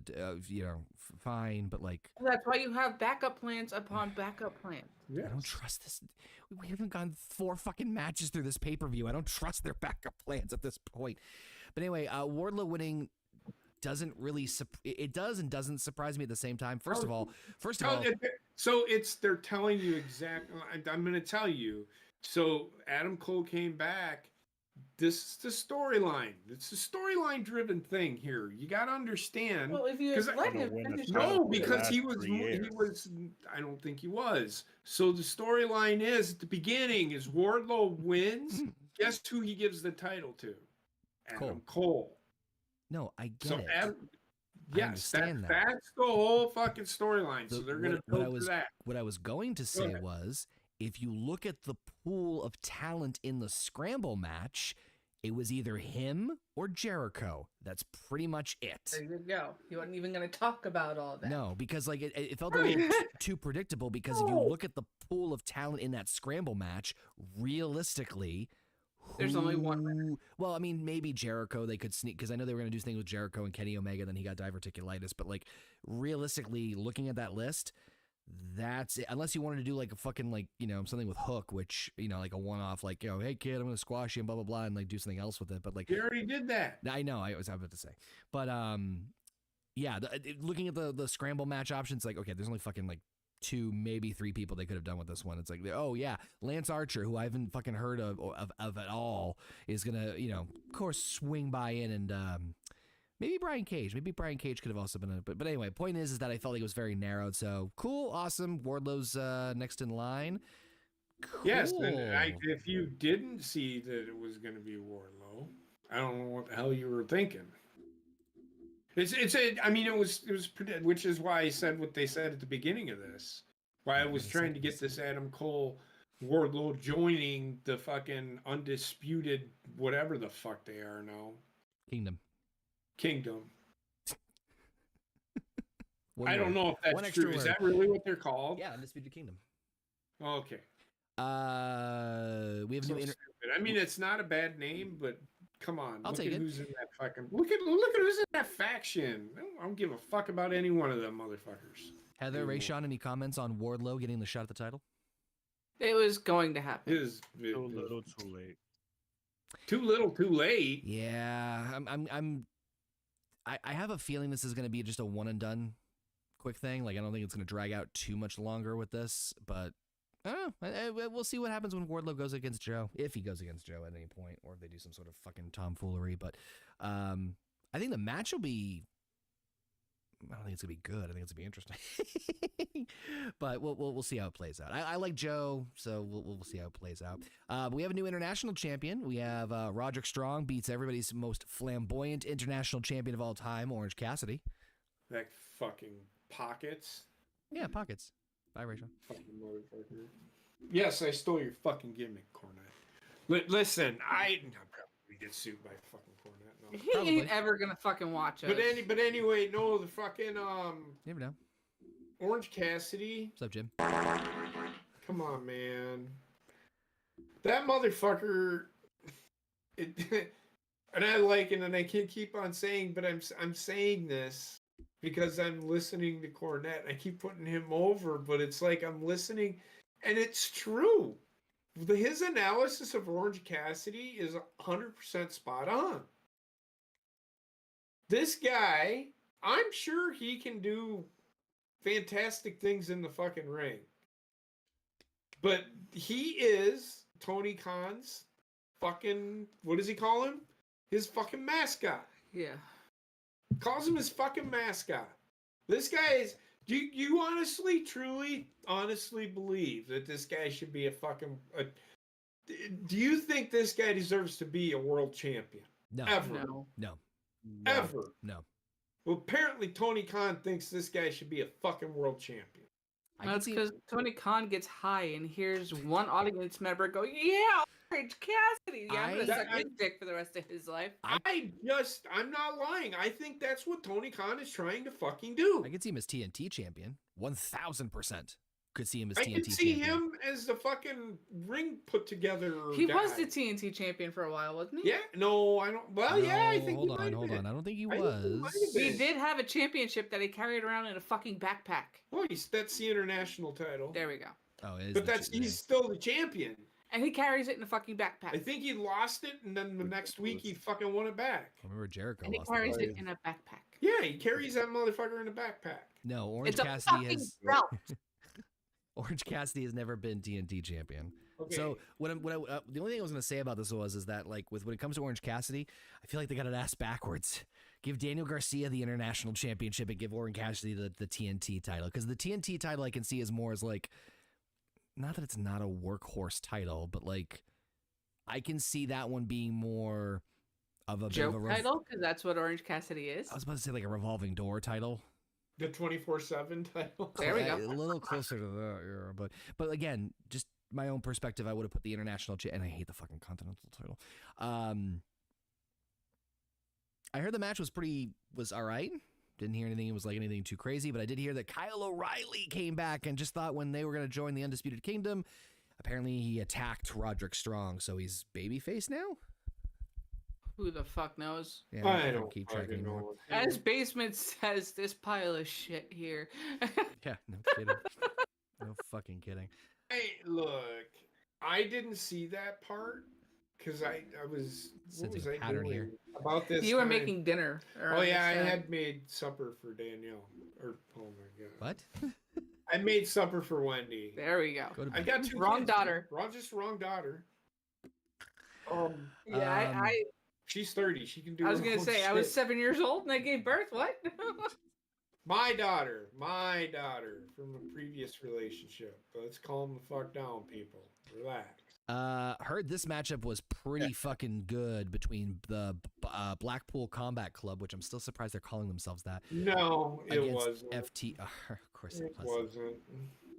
fine. But like, That's why you have backup plans upon backup plans. Yes. I don't trust this. We haven't gone 4 fucking matches through this pay-per-view. I don't trust their backup plans at this point. But anyway, Wardlow winning doesn't really it does and doesn't surprise me at the same time. First of all, so they're telling you exactly. I'm going to tell you. So Adam Cole came back. This is the storyline. It's a storyline driven thing here. You got to understand. Well, if you let him finish, no, because he was. I don't think he was. So the storyline is at the beginning is Wardlow wins. Guess who he gives the title to? Adam Cole. No, I get it. Yes, that's the whole fucking storyline. So they're going to build to that. What I was going to say was, if you look at the pool of talent in the Scramble match, it was either him or Jericho. That's pretty much it. There you go. You weren't even going to talk about all that. No, because like it felt a little too predictable. Because if you look at the pool of talent in that Scramble match, realistically, there's only one winner. Well, I mean, maybe Jericho, they could sneak, because I know they were going to do things with Jericho and Kenny Omega, then he got diverticulitis. But like, realistically, looking at that list, that's it. Unless you wanted to do like a fucking like, something with Hook, which, like a one-off, like, hey kid, I'm going to squash you and blah, blah, blah, and like do something else with it. But like, you already did that. I know, I was about to say. But yeah, looking at the Scramble match options, like, okay, there's only fucking like 2, maybe 3 people they could have done with this one. It's like, oh yeah, Lance Archer, who I haven't fucking heard of at all, is gonna, of course, swing by in, and maybe Brian Cage. Maybe Brian Cage could have also been but anyway, point is that I felt like it was very narrowed. So cool, awesome. Wardlow's next in line. Cool. Yes, and if you didn't see that it was going to be Wardlow, I don't know what the hell you were thinking. It was which is why I said what they said at the beginning of this. Why I was trying to get this Adam Cole Wardlow joining the fucking undisputed whatever the fuck they are now. Kingdom. I don't know if that's true. Is that really what they're called? Yeah, Undisputed Kingdom. Okay. We have I mean, it's not a bad name, but come on. I'll take it. Who's in that fucking look at who's in that faction. I don't give a fuck about any one of them motherfuckers. Heather, Rayshawn, any comments on Wardlow getting the shot at the title? It was going to happen. It is too little, too late. Too little, too late. Yeah, I have a feeling this is going to be just a one and done quick thing. Like, I don't think it's going to drag out too much longer with this, but I don't know. We'll see what happens when Wardlow goes against Joe, if he goes against Joe at any point, or if they do some sort of fucking tomfoolery. But I think the match will be. I don't think it's gonna be good. I think it's gonna be interesting, but we'll see how it plays out. I like Joe, so we'll see how it plays out. We have a new international champion. We have Roderick Strong beats everybody's most flamboyant international champion of all time, Orange Cassidy. That fucking Pockets. Yeah, Pockets. Bye, Rachel. Fucking motherfucker. Yes, I stole your fucking gimmick, Cornette. Listen, I probably get sued by fucking Cornette. No. He ain't ever gonna fucking watch us. But anyway, no, the fucking never know. Orange Cassidy. What's up, Jim? Come on, man. That motherfucker. And I like it, and I can't keep on saying, but I'm saying this because I'm listening to Cornette. I keep putting him over, but it's like I'm listening, and it's true. His analysis of Orange Cassidy is 100% spot on. This guy, I'm sure he can do fantastic things in the fucking ring. But he is Tony Khan's fucking, what does he call him? His fucking mascot. Yeah. Calls him his fucking mascot. This guy is, do you honestly, truly, honestly believe that this guy should be do you think this guy deserves to be a world champion? No. Ever? No. Ever? No. Well, apparently Tony Khan thinks this guy should be a fucking world champion. That's because Tony Khan gets high and hears one audience member go, "Yeah, Orange Cassidy." Yeah, I'm gonna suck his dick for the rest of his life. I'm not lying. I think that's what Tony Khan is trying to fucking do. I can see him as TNT champion, 1000%. could see him as I TNT could see champion. him as the fucking ring put together. He guy. was the TNT champion for a while, wasn't he? Yeah, no, I don't. Well, yeah, I think. Hold on. I don't think he I think he might was. have He been. did have a championship that he carried around in a fucking backpack. Oh, that's the international title. There we go. Oh, it is But the he's still the champion. And he carries it in a fucking backpack. I think he lost it, and then the next week he fucking won it back. I remember Jericho and he lost carries that. it in a backpack. Yeah, he carries that motherfucker in a backpack. No, Orange It's a Cassidy fucking has. belt. Orange Cassidy has never been TNT champion. Okay. So the only thing I was going to say about this is that like when it comes to Orange Cassidy, I feel like they got it ass backwards. Give Daniel Garcia the international championship and give Orange Cassidy the TNT title, because the TNT title I can see is more as like, not that it's not a workhorse title, but like I can see that one being more of a Joke bit of a title, because that's what Orange Cassidy is. I was about to say like a revolving door title. The 24/7 title. There we go. A little closer to that, yeah. But again, just my own perspective, I would have put the international and I hate the fucking continental title. I heard the match was all right. Didn't hear anything. It was like anything too crazy, but I did hear that Kyle O'Reilly came back and just thought when they were going to join the Undisputed Kingdom, apparently he attacked Roderick Strong, so he's babyface now. Who the fuck knows? Yeah, I don't keep track fucking anymore. know. As Basement says, this pile of shit here. Yeah, no kidding. No fucking kidding. Hey, look, I didn't see that part because I was. What Sensing was I pattern doing here. about this? You were time? making dinner. Oh yeah, I had made supper for Danielle. Oh my god. What? I made supper for Wendy. There we go. Go to I bed. got two Wrong kids, daughter. Wrong daughter. Yeah, I She's 30. She can do. was her gonna own say I was shit. 7 years old and I gave birth. What? My daughter from a previous relationship. Let's calm the fuck down, people. Relax. Heard this matchup was pretty fucking good between the Blackpool Combat Club, which I'm still surprised they're calling themselves that. No, it Against wasn't. FT. Of course It it was. wasn't.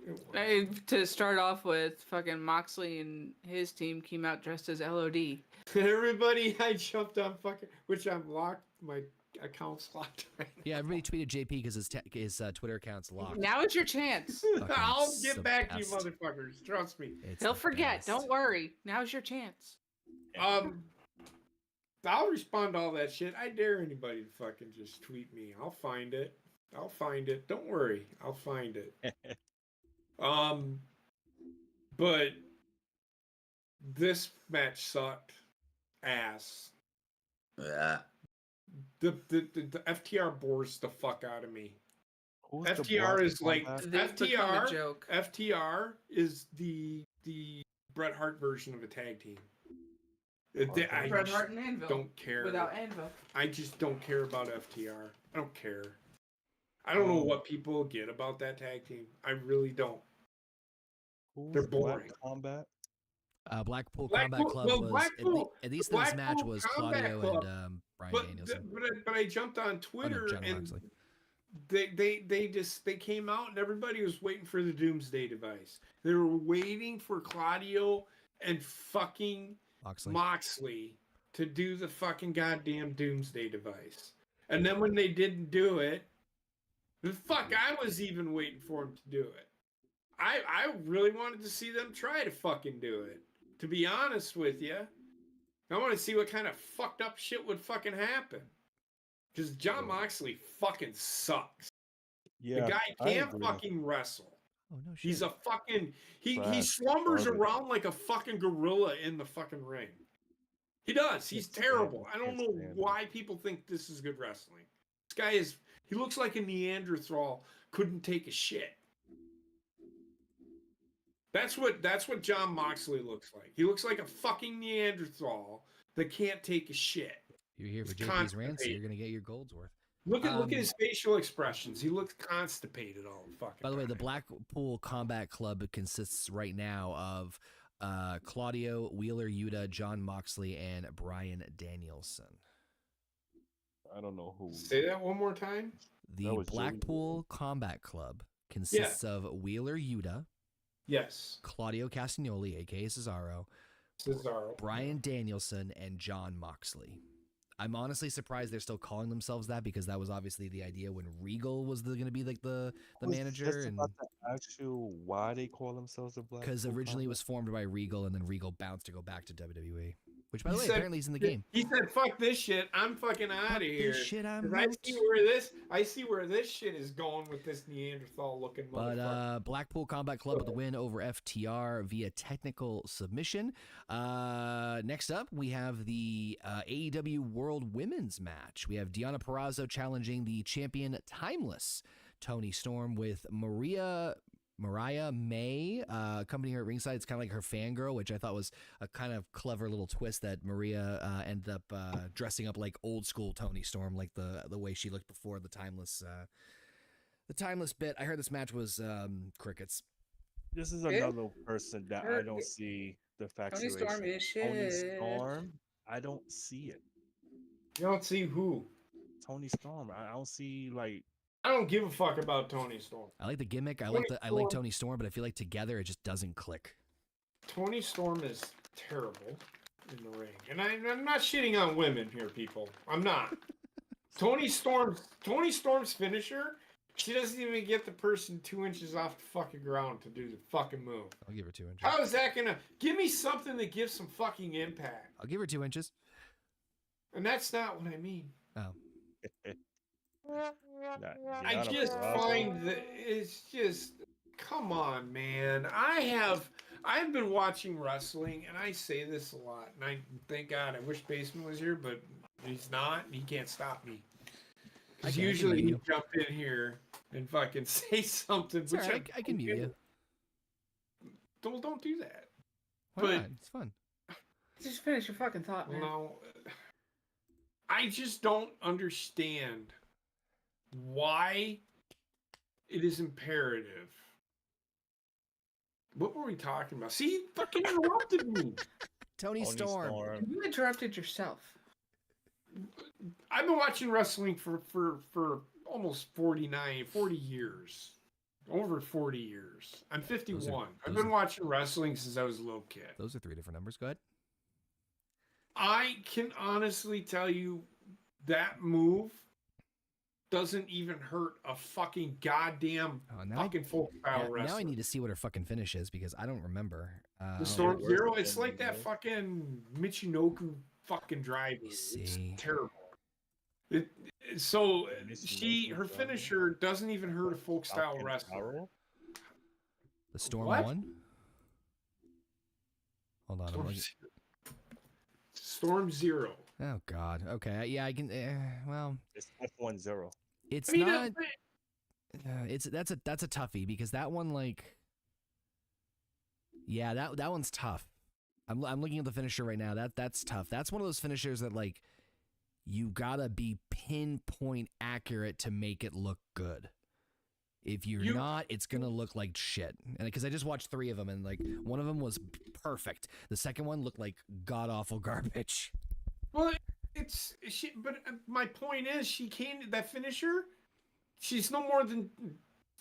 It wasn't. To start off with, fucking Moxley and his team came out dressed as LOD. Everybody, I jumped on fucking, which I'm locked. My account's locked. Right now. Yeah, everybody tweeted JP because his Twitter account's locked. Now it's your chance. Fucking I'll the get back to you, best. motherfuckers. Trust me. It's He'll the forget. best. Don't worry. Now's your chance. I'll respond to all that shit. I dare anybody to fucking just tweet me. I'll find it. Don't worry. I'll find it. But this match sucked ass. The FTR bores the fuck out of me. Who's the FTR Black is like Combat? They've become a FTR. joke. FTR is the Bret Hart version of a tag team. I Bret just Hart and Anvil. don't care. Without Anvil. I just don't care about FTR. I don't care. I don't know what people get about that tag team. I really don't. Who's They're Black boring. Combat? Blackpool Combat Club well, was Blackpool- at least the this match Blackpool was Combat Claudio Club, and Brian But Danielson. but I jumped on Twitter John and Moxley. they came out and everybody was waiting for the Doomsday Device. They were waiting for Claudio and fucking Moxley to do the fucking goddamn Doomsday Device. And then when they didn't do it, the fuck I was even waiting for them to do it. I really wanted to see them try to fucking do it. To be honest with you, I want to see what kind of fucked up shit would fucking happen. Because John Moxley fucking sucks. Yeah, The guy I can't agree. fucking wrestle. Oh no shit. He's a fucking he Trash, slumbers garbage. around like a fucking gorilla in the fucking ring. He does. He's Can't stand terrible. him. I don't Can't know stand him. why people think this is good wrestling. This guy he looks like a Neanderthal, couldn't take a shit. That's what John Moxley looks like. He looks like a fucking Neanderthal that can't take a shit. You're here for He's JP's rants, so constipated. you're gonna get your gold's worth. Look at Um, his facial expressions. He looks constipated all the fucking By the way, the time. Blackpool Combat Club consists right now of Claudio, Wheeler Yuta, John Moxley, and Brian Danielson. I don't know who. Say that one more time. The That was Joey Blackpool Combat Club consists of Wheeler Yuta, Yes, Claudio Castagnoli, aka Cesaro, Cesaro. Brian Danielson, and John Moxley. I'm honestly surprised they're still calling themselves that, because that was obviously the idea when Regal was going to be like the I was manager, just and about to ask you why they call themselves the because Blackpool originally it Combat. was formed by Regal, and then Regal bounced to go back to WWE, which by He the way said- apparently is in the game. He said, "Fuck this shit. I'm fucking out Fuck of here." this shit, I'm 'Cause I see where this shit is going with this Neanderthal looking motherfucker. But Blackpool Combat Club with the win over FTR via technical submission. Next up, we have the AEW World Women's match. We have Deonna Purrazzo challenging the champion Timeless Toni Storm, with Mariah May accompanying her at ringside. It's kind of like her fangirl, which I thought was a kind of clever little twist, that Maria ended up dressing up like old school Toni Storm, like the way she looked before the Timeless bit. I heard this match was crickets. This is Yeah. another person that I don't see the Toni factuation. Storm is Toni shit. Storm, I don't see it. You don't see who. Toni Storm, I don't see like. I don't give a fuck about Toni Storm. I like the gimmick. I Toni like Storm- Toni Storm, but I feel like together it just doesn't click. Toni Storm is terrible in the ring, and I'm not shitting on women here, people. I'm not. Toni Storm's finisher. She doesn't even get the person 2 inches off the fucking ground to do the fucking move. I'll give her 2 inches. How is that gonna give me something that gives some fucking impact? I'll give her 2 inches. And that's not what I mean. Oh, I just find that it's just, come on, man. I've been watching wrestling, and I say this a lot, and I thank God I wish Baseman was here, but he's not. And he can't stop me. Because I can usually mute he you. jump in here and fucking say something. it's all which right. I can mute you. Don't do that. Why But- not? It's fun. Just finish your fucking thought, man. No, I just don't understand why it is imperative. What were we talking about? See, you fucking interrupted me. Toni Storm. You interrupted yourself. I've been watching wrestling for almost 40 years. Over 40 years. I'm 51. I've those been are- watching wrestling since I was a little kid. Those are 3 different numbers. Go ahead. I can honestly tell you that move doesn't even hurt a fucking goddamn Oh, now, fucking folk style now wrestler. I need to see what her fucking finish is, because I don't remember. The Storm Where's Zero, the it's like that finish? fucking Michinoku fucking driver. me It's see. terrible. So Michinoku her driver? finisher doesn't even hurt a folk style Falcon wrestler. Arrow? The Storm What? won. Hold on. I'm Storm looking. Zero. Storm Zero. Oh God. Okay. Yeah, I can. Well, It's F10. it's I mean, not. That's a toughie, because that one, like, yeah, that one's tough. I'm looking at the finisher right now. That's tough. That's one of those finishers that, like, you gotta be pinpoint accurate to make it look good. If you're not, it's gonna look like shit. And because I just watched 3 of them, and like one of them was perfect. The second one looked like god awful garbage. Well, it's she. But my point is, she can't. That finisher, she's no more than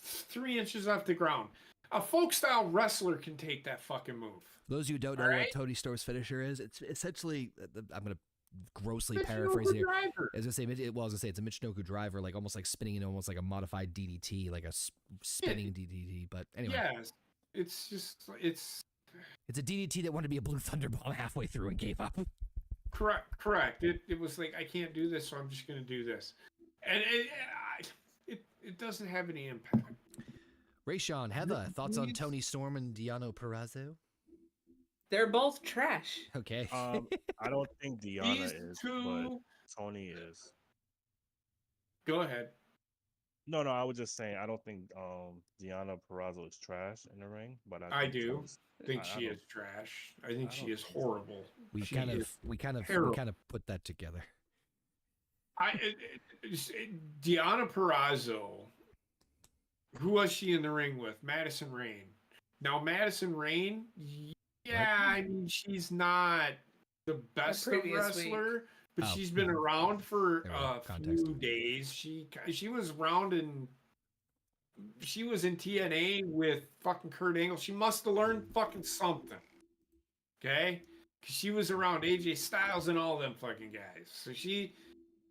3 inches off the ground. A folk style wrestler can take that fucking move. Those of you who don't know Alright. what Toni Storm's finisher is, it's essentially, I'm gonna grossly Michinoku paraphrase it here. driver. I was gonna say it's a Michinoku driver, like almost like spinning in almost like a modified DDT, like a spinning DDT. But anyway, Yes, it's just it's it's a DDT that wanted to be a Blue Thunder Bomb halfway through and gave up. correct. It was like, I can't do this, so I'm just gonna do this, and it doesn't have any impact. Rayshawn, Heather, thoughts on Toni Storm and Deonna Purrazzo? They're both trash. Okay. I don't think Deonna These is, two, but Toni is. go ahead. No, I was just saying I don't think Deonna Purrazzo is trash in the ring, but I think do. Toni's- I think I she don't- is trash. I think I she don't is think so. horrible. we She kind is of terrible. put that together. Deonna Purrazzo. Who was she in the ring with? Madison Rain. Now Madison Rain, yeah, I mean, she's not the best of previous week. wrestler, but Oh, she's been yeah. around for There we go. a Context. few days. She was around in. She was in TNA with fucking Kurt Angle. She must have learned fucking something. Okay, 'Cause she was around AJ Styles and all them fucking guys. So she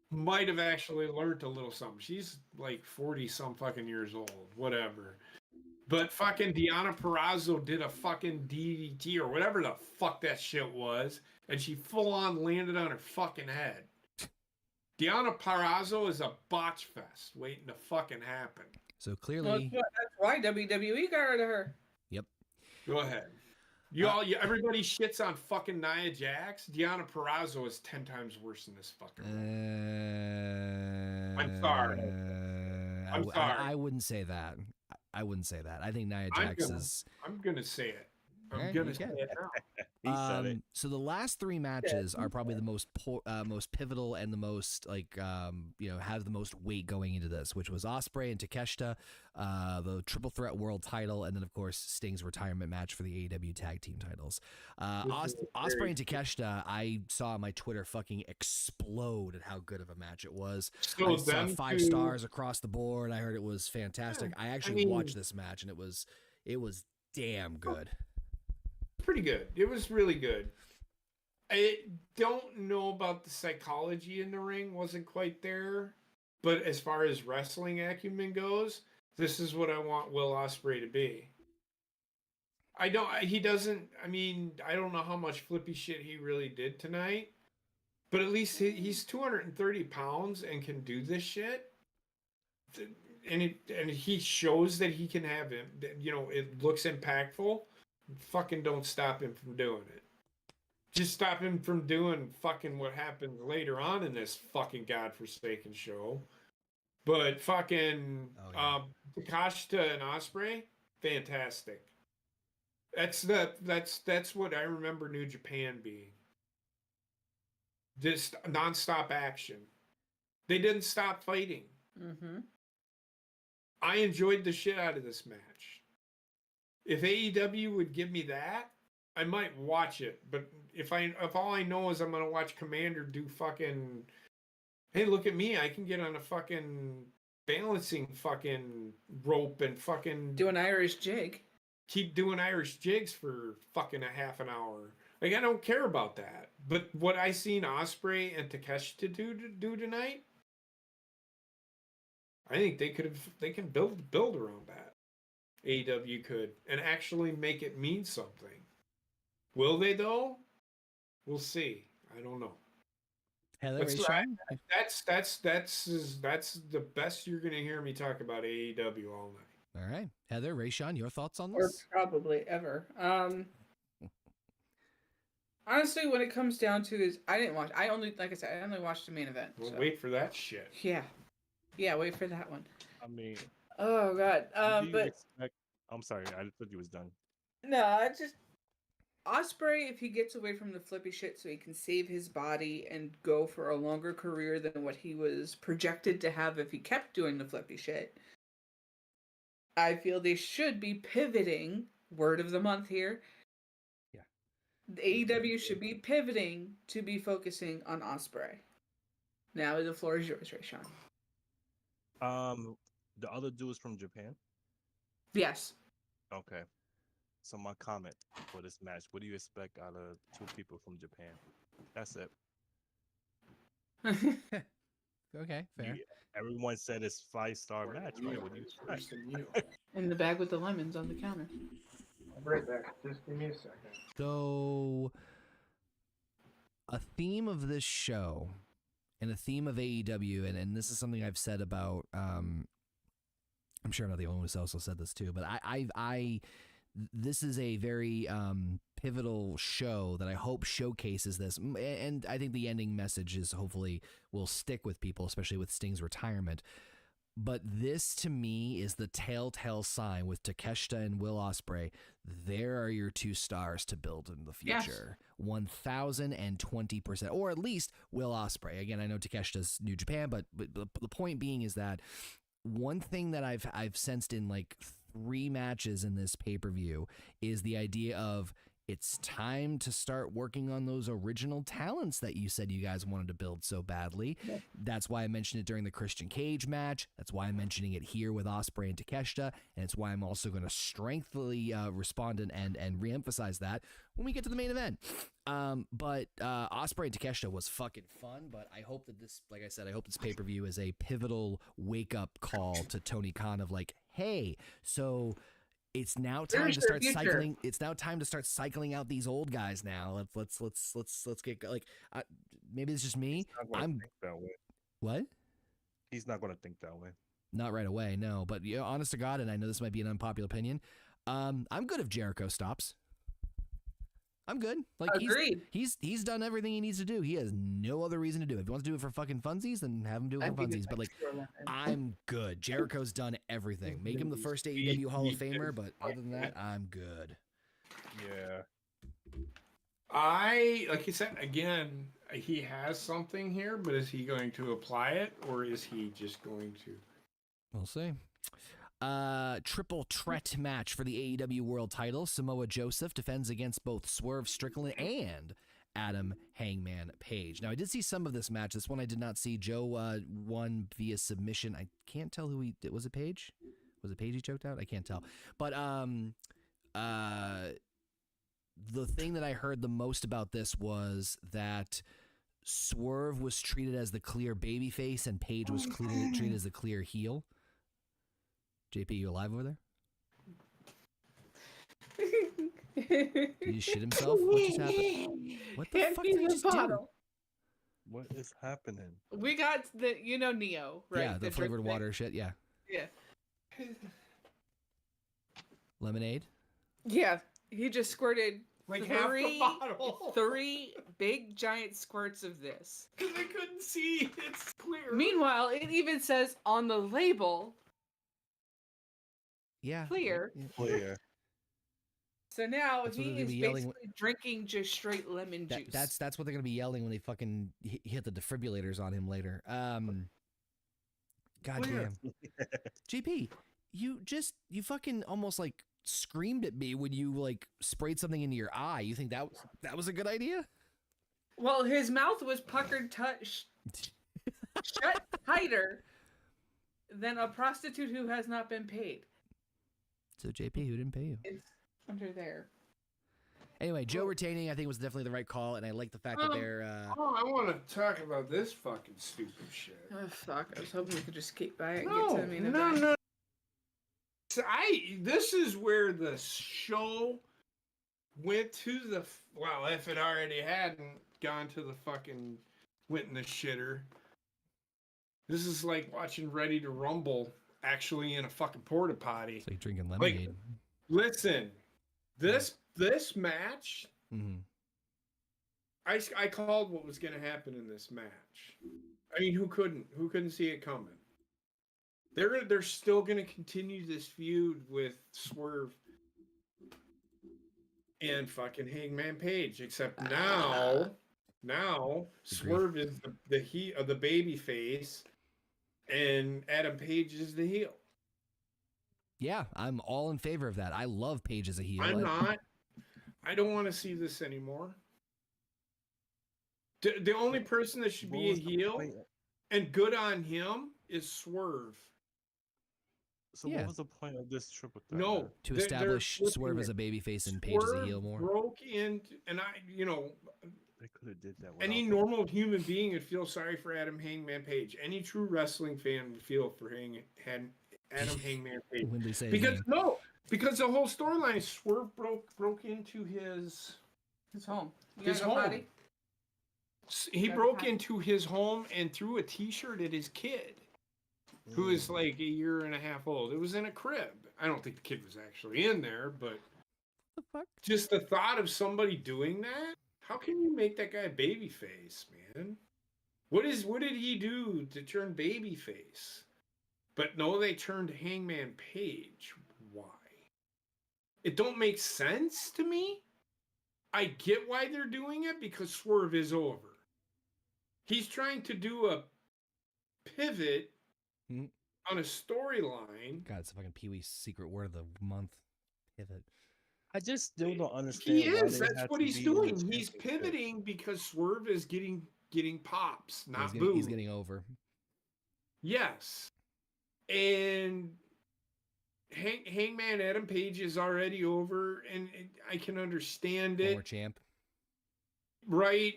might have actually learned a little something. She's like 40 some fucking years old, whatever. But fucking Deonna Purrazzo did a fucking DDT or whatever the fuck that shit was, and she full on landed on her fucking head. Deonna Purrazzo is a botch fest waiting to fucking happen. So Well, clearly, that's why WWE got rid of her. yep. Go ahead. Everybody shits on fucking Nia Jax. Deonna Purrazzo is 10 times worse than this fucking. I'm sorry. I'm sorry. I wouldn't say that. I wouldn't say that. I think Nia Jax is. I'm gonna say it. I'm Alright, gonna you say can. it now. He said it. So the last three matches are probably the most most pivotal and the most have the most weight going into this, which was Ospreay and Takeshita, the Triple Threat World Title, and then of course Sting's retirement match for the AEW Tag Team titles. Ospreay and Takeshita, I saw on my Twitter fucking explode at how good of a match it was. So I saw them 5 two- stars across the board. I heard it was fantastic. I actually watched this match and it was damn good. Pretty good. It was really good. I don't know about the psychology in the ring, wasn't quite there. But as far as wrestling acumen goes, this is what I want Will Ospreay to be. I don't know how much flippy shit he really did tonight, but at least he's 230 pounds and can do this shit. And he shows that he can have him, it looks impactful. Fucking don't stop him from doing it. Just stop him from doing fucking what happens later on in this fucking godforsaken show. But fucking Takeshita and Ospreay, fantastic. That's what I remember New Japan being. Just nonstop action. They didn't stop fighting. Mm-hmm. I enjoyed the shit out of this match. If AEW would give me that, I might watch it. But if all I know is I'm gonna watch Commander do fucking, hey, look at me, I can get on a fucking balancing fucking rope and fucking Do an Irish jig. keep doing Irish jigs for fucking a half an hour. Like, I don't care about that. But what I seen Ospreay and Takeshita do tonight, I think they can build around that. AEW could and actually make it mean something. Will they though? We'll see. I don't know. Heather, That's Ray Sean? That's the best you're gonna hear me talk about AEW all night. All right, Heather, Ray Sean, your thoughts on Or this? probably ever. Honestly, when it comes down to is, I only watched the main event. We'll so. wait for that shit. Yeah, wait for that one. I mean, Oh god. do you But expect? I'm sorry, I thought you was done. no, I just Ospreay, if he gets away from the flippy shit so he can save his body and go for a longer career than what he was projected to have if he kept doing the flippy shit, I feel they should be pivoting. Word of the month here. Yeah. The AEW should be pivoting to be focusing on Ospreay. Now the floor is yours, Ray Sean. The other dudes from Japan. Yes. Okay. So my comment for this match: what do you expect out of 2 people from Japan? That's it. Okay, fair. Everyone said it's 5-star match, right? What do you expect? In the bag with the lemons on the counter. I'll be right back. Just give me a second. So, a theme of this show and a theme of AEW, and this is something I've said about, I'm sure I'm not the only one who's also said this too, but this is a very pivotal show that I hope showcases this, and I think the ending message is hopefully will stick with people, especially with Sting's retirement. But this, to me, is the telltale sign with Takeshita and Will Ospreay. There are your 2 stars to build in the future. Yes. 1,020%, or at least Will Ospreay. Again, I know Takeshita's New Japan, but the point being is that one thing that I've sensed in like 3 matches in this pay-per-view is the idea of it's time to start working on those original talents that you said you guys wanted to build so badly. Yeah. That's why I mentioned it during the Christian Cage match. That's why I'm mentioning it here with Ospreay and Takeshita. And it's why I'm also going to strengthily respond and reemphasize that when we get to the main event. But Ospreay and Takeshita was fucking fun. But I hope that this, like I said, I hope this pay-per-view is a pivotal wake-up call to Tony Khan of like, hey, so it's now time There's to your start future. cycling. It's now time to start cycling out these old guys. Now let's get like maybe it's just me. He's not gonna I'm think that way. what? He's not going to think that way. Not right away, no. But yeah, honest to God, and I know this might be an unpopular opinion. I'm good if Jericho stops. I'm good. Like Agreed. he's done everything he needs to do. He has no other reason to do it. If he wants to do it for fucking funsies, then have him do it for funsies. But like, I'm good. Jericho's done everything. Make him the first AEW Hall of Famer, but other than that, I'm good. Yeah. Like you said, again, he has something here, but is he going to apply it, or is he just going to? We'll see. Triple threat match for the AEW World Title. Samoa Joseph defends against both Swerve Strickland and Adam Hangman Page. Now, I did see some of this match. This one I did not see. Joe won via submission. I can't tell who he did. Was it Page? Was it Page he choked out? I can't tell. But the thing that I heard the most about this was that Swerve was treated as the clear babyface and Page was treated as the clear heel. JP, you alive over there? Did he shit himself? What just happened? What the fuck did he just do? What is happening? We got the Neo, right? Yeah, the drink flavored thing. water shit, yeah. Yeah. Lemonade? Yeah. He just squirted Like half the bottle. 3 big giant squirts of this. Because I couldn't see. It's clear. Meanwhile, it even says on the label, Yeah. clear. Clear. So now That's what he they're gonna is be yelling- basically drinking just straight lemon juice. That's what they're gonna be yelling when they fucking hit the defibrillators on him later. Goddamn. JP, you fucking almost like screamed at me when you like sprayed something into your eye. You think that was a good idea? Well, his mouth was puckered shut tighter than a prostitute who has not been paid. So JP, who didn't pay you? It's under there. Anyway, Joe retaining I think was definitely the right call, and I like the fact that they're Oh, I want to talk about this fucking stupid shit. Oh fuck! I was hoping we could just skip by it and No, get to the main no, event. no. So this is where the show went to the well, if it already hadn't gone to the fucking went in the shitter. This is like watching Ready to Rumble actually in a fucking porta potty. it's like drinking lemonade. Listen, this match, Mm-hmm. I called what was going to happen in this match. I mean, who couldn't see it coming? They're still going to continue this feud with Swerve and fucking Hangman Page, except now Swerve is the baby face and Adam Page is the heel. Yeah, I'm all in favor of that. I love Page as a heel. I'm not. I don't want to see this anymore. The only person that should be a heel and good on him is Swerve. So Yeah. what was the point of this triple threat? No, match? To they're establish flipping Swerve as it. a babyface and Page as a heel more. Broke into, and They could have did that. any without normal human being would feel sorry for Adam Hangman Page. Any true wrestling fan would feel for Adam Hangman Page. When they say his name. Because the whole storyline, Swerve broke into his home. His home. He Grab a broke pack. into his home and threw a T-shirt at his kid, who is like a year and a half old. It was in a crib. I don't think the kid was actually in there, but the fuck? just the thought of somebody doing that. How can you make that guy babyface, man? What did he do to turn babyface? But no, they turned Hangman Page. Why? It don't make sense to me. I get why they're doing it because Swerve is over. He's trying to do a pivot Mhm. on a storyline. God, it's a fucking Pee Wee's secret word of the month. Pivot. I just still don't understand. He why is. they That's had what to he's be in the doing. He's championship. pivoting because Swerve is getting pops, not he's booed. getting over. Yes. And Hangman Adam Page is already over, and I can understand Former it. champ. Right?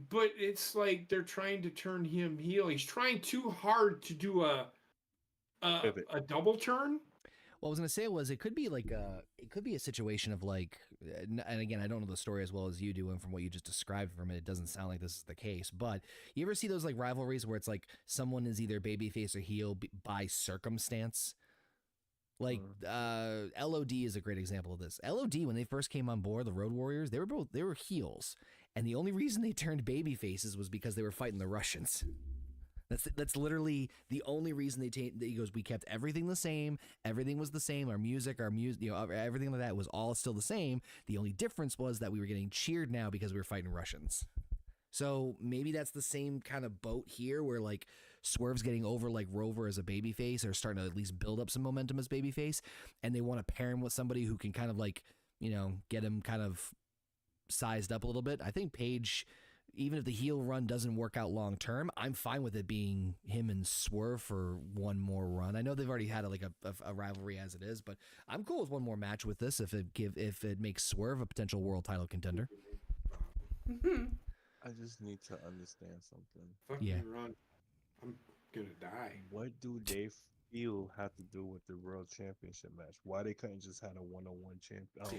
But it's like they're trying to turn him heel. He's trying too hard to do a Pivot. double turn. What I was gonna say was it could be a situation of like, and again, I don't know the story as well as you do, and from what you just described from it, it doesn't sound like this is the case. But you ever see those like rivalries where it's like someone is either babyface or heel by circumstance? Like LOD is a great example of this. LOD, when they first came on board, the Road Warriors, they were heels, and the only reason they turned baby faces was because they were fighting the Russians. That's literally the only reason he goes, we kept everything the same. Everything was the same. Our music, everything like that was all still the same. The only difference was that we were getting cheered now because we were fighting Russians. So maybe that's the same kind of boat here where like Swerve's getting over like Rover as a babyface or starting to at least build up some momentum as babyface. And they want to pair him with somebody who can kind of like, get him kind of sized up a little bit. I think Page, even if the heel run doesn't work out long term, I'm fine with it being him and Swerve for one more run. I know they've already had a rivalry as it is, but I'm cool with one more match with this if it makes Swerve a potential world title contender. I just need to understand something. Fucking run. I'm gonna die. What do they feel have to do with the World Championship match? Why they couldn't just had a one-on-one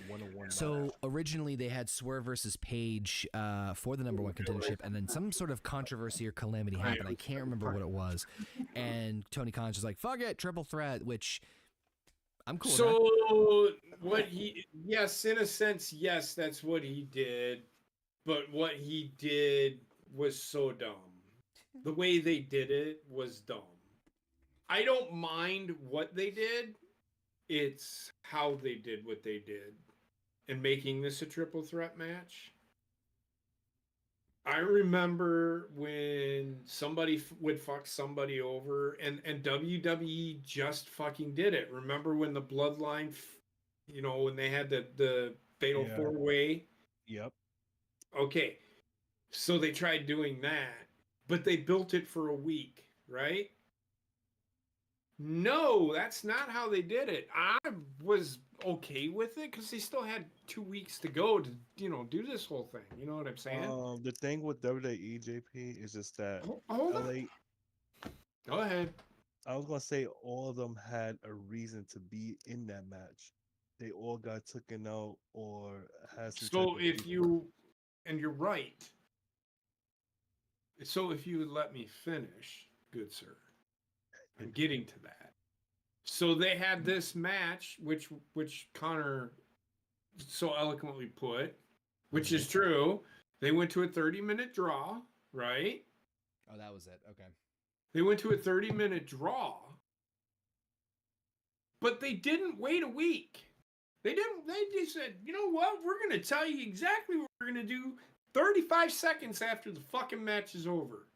one-on-one So match? originally they had Swerve versus Page for the number one contendership, and then some sort of controversy or calamity happened. I can't remember what it was. And Tony Khan's just like, fuck it, triple threat, which I'm cool with that. Yes, in a sense, yes, that's what he did. But what he did was so dumb. The way they did it was dumb. I don't mind what they did. It's how they did what they did and making this a triple threat match. I remember when somebody would fuck somebody over, and WWE just fucking did it. Remember when the Bloodline, when they had the Fatal 4-Way? Yep. Okay, so they tried doing that, but they built it for a week, right? No, that's not how they did it. I was okay with it because they still had 2 weeks to go to, do this whole thing. You know what I'm saying? The thing with WWE JP is just that Hold LA. on. Go ahead. I was gonna say all of them had a reason to be in that match. They all got taken out or had some. So and you're right. So if you would let me finish, good sir, I'm getting to that. So they had this match, which Connor so eloquently put, which is true. They went to a 30-minute draw, right? Oh, that was it. Okay. They went to a 30-minute draw, but they didn't wait a week. They just said, you know what? We're going to tell you exactly what we're going to do 35 seconds after the fucking match is over.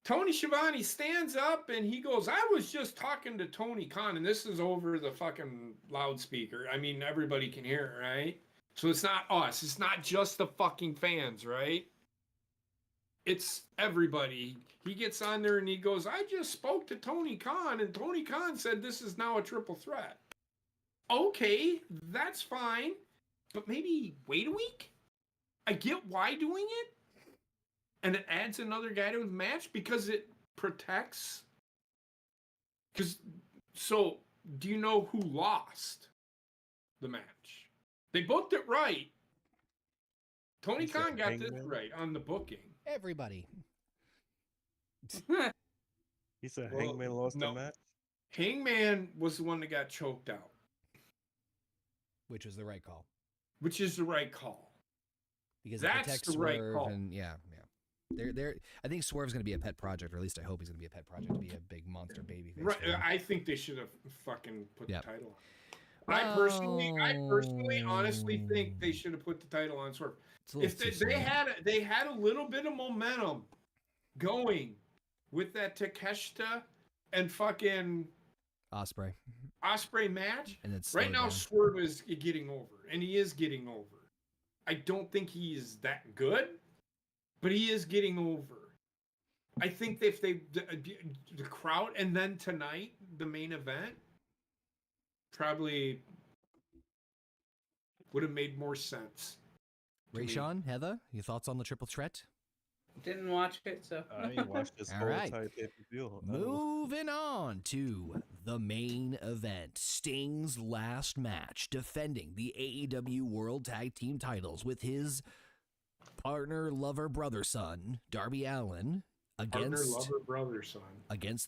Tony Schiavone stands up and he goes, I was just talking to Tony Khan, and this is over the fucking loudspeaker. I mean, everybody can hear it, right? So it's not us. It's not just the fucking fans, right? It's everybody. He gets on there and he goes, I just spoke to Tony Khan, and Tony Khan said this is now a triple threat. Okay, that's fine, but maybe wait a week? I get why doing it. And it adds another guy to the match because it protects. So, do you know who lost the match? They booked it right. Tony Khan got this right on the booking. Everybody. He said Hangman lost the match? Hangman was the one that got choked out. Which was the right call. Which is the right call. Because that's it protects the right Swerve call. and yeah. I think Swerve's going to be a pet project, or at least I hope he's going to be a pet project to be a big monster baby face. Right, I think they should have fucking put the title on. Well, I personally, honestly think they should have put the title on Swerve. If they had a little bit of momentum going with that Takeshita and fucking Osprey. Osprey match. And it's Right now, Swerve is getting over, and he is getting over. I don't think he is that good, but he is getting over. I think if the crowd, and then tonight, the main event, probably would have made more sense. Rayshawn, Heather, your thoughts on the triple threat? Didn't watch it, so. I ain't watched this All whole right. entire pay-per-view. Moving on to the main event. Sting's last match, defending the AEW World Tag Team titles with his partner, lover, brother, son, Darby Allin, against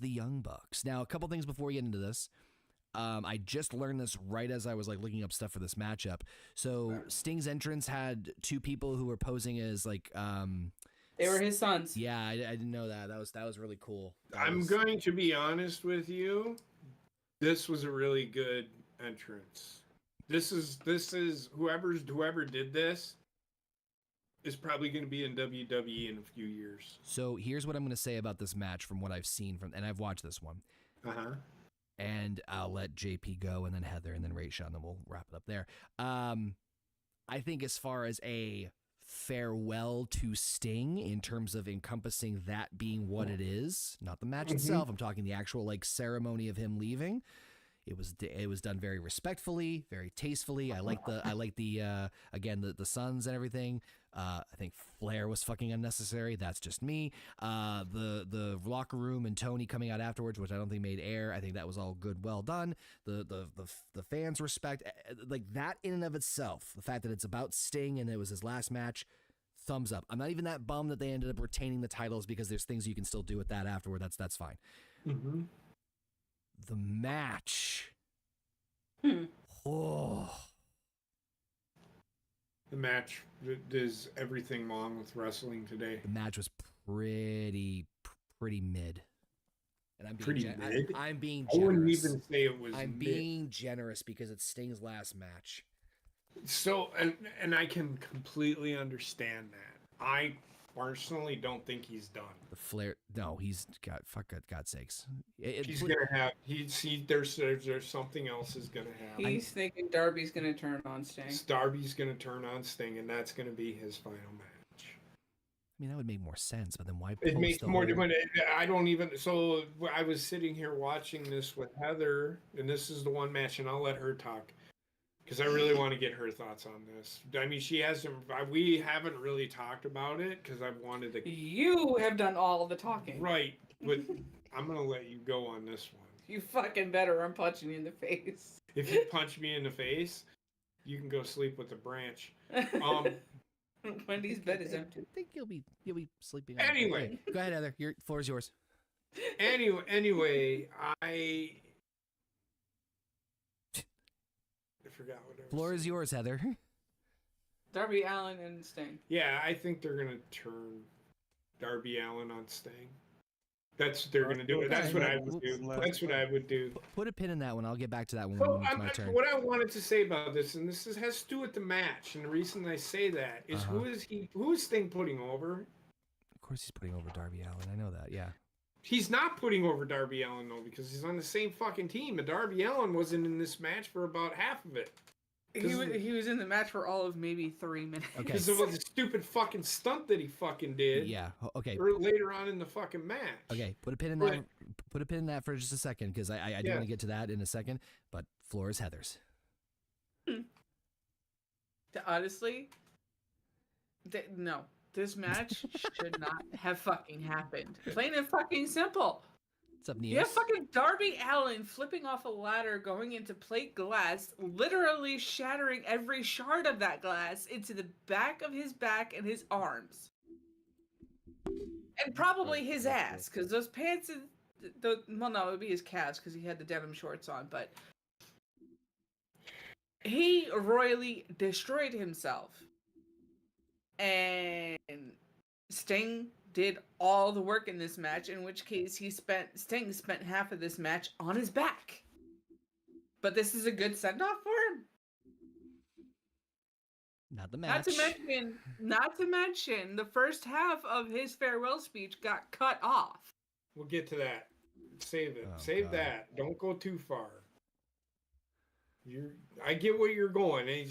the Young Bucks. Now, a couple things before we get into this. I just learned this right as I was like looking up stuff for this matchup. So Sting's entrance had two people who were posing as like They were his sons. yeah, I didn't know that. That was really cool. I'm going to be honest with you. This was a really good entrance. This is whoever did this is probably going to be in WWE in a few years. So here's what I'm going to say about this match from what I've seen and I've watched this one. And I'll let JP go, and then Heather, and then Rayshawn, and then we'll wrap it up there. I think as far as a farewell to Sting in terms of encompassing that being what it is, not the match itself. I'm talking the actual like ceremony of him leaving. It was done very respectfully, very tastefully. I like the again the sons and everything. I think Flair was fucking unnecessary. That's just me. The locker room and Tony coming out afterwards, which I don't think made air. I think that was all good, well done. The fans respect like that in and of itself. The fact that it's about Sting and it was his last match. Thumbs up. I'm not even that bummed that they ended up retaining the titles because there's things you can still do with that afterward. That's fine. The match. Oh. The match is everything wrong with wrestling today. The match was pretty mid. And I'm being Pretty mid? I'm being I wouldn't generous. even say it was I'm mid. being generous because it's Sting's last match. So, and I can completely understand that. I personally don't think he's done. The Flair, no, he's got God's sakes. He's gonna have. There's something else is gonna happen. He's thinking Darby's going to turn on Sting. Darby's gonna turn on Sting, and that's gonna be his final match. I mean, that would make more sense, but then why? It post makes the more whole- different. I don't even. So I was sitting here watching this with Heather, and this is the one match, and I'll let her talk because I really want to get her thoughts on this. I mean, she hasn't. We haven't really talked about it because I've wanted to. You have done all the talking. Right, but I'm gonna let you go on this one. You fucking better. I'm punching you in the face. If you punch me in the face, you can go sleep with the branch. Wendy's bed is empty. I think you'll be sleeping. on it. Anyway. Okay, go ahead, Heather. Your floor is yours. Anyway, I forgot what I was Floor is saying. yours, Heather. Darby Allin and Sting. Yeah, I think they're gonna turn Darby Allin on Sting. That's what they're gonna do. That's what I would do. That's what I would do. Put a pin in that one. I'll get back to that one So when it's my turn. what I wanted to say about this, and this has to do with the match, and the reason I say that is Uh-huh. who is Sting putting over? Of course, he's putting over Darby Allin. I know that. Yeah. He's not putting over Darby Allin though, because he's on the same fucking team. But Darby Allin wasn't in this match for about half of it. He was in the match for all of maybe 3 minutes. Okay. Because of the stupid fucking stunt that he fucking did. Yeah. Okay. Or later on in the fucking match. Okay. Put a pin in that. Put a pin in that for just a second because I do want to get to that in a second. But floor is Heather's. Honestly, no. This match should not have fucking happened. Plain and fucking simple. What's up, You have Neos? fucking Darby Allin flipping off a ladder, going into plate glass, literally shattering every shard of that glass into the back of his back and his arms. And probably his ass, because those pants, well, no, it would be his calves, because he had the denim shorts on, but he royally destroyed himself. And Sting did all the work in this match, in which case Sting spent half of this match on his back. But this is a good send-off for him. Not the match. Not to mention, the first half of his farewell speech got cut off. We'll get to that. Save it. Oh, Save God. that. Don't go too far. I get where you're going. And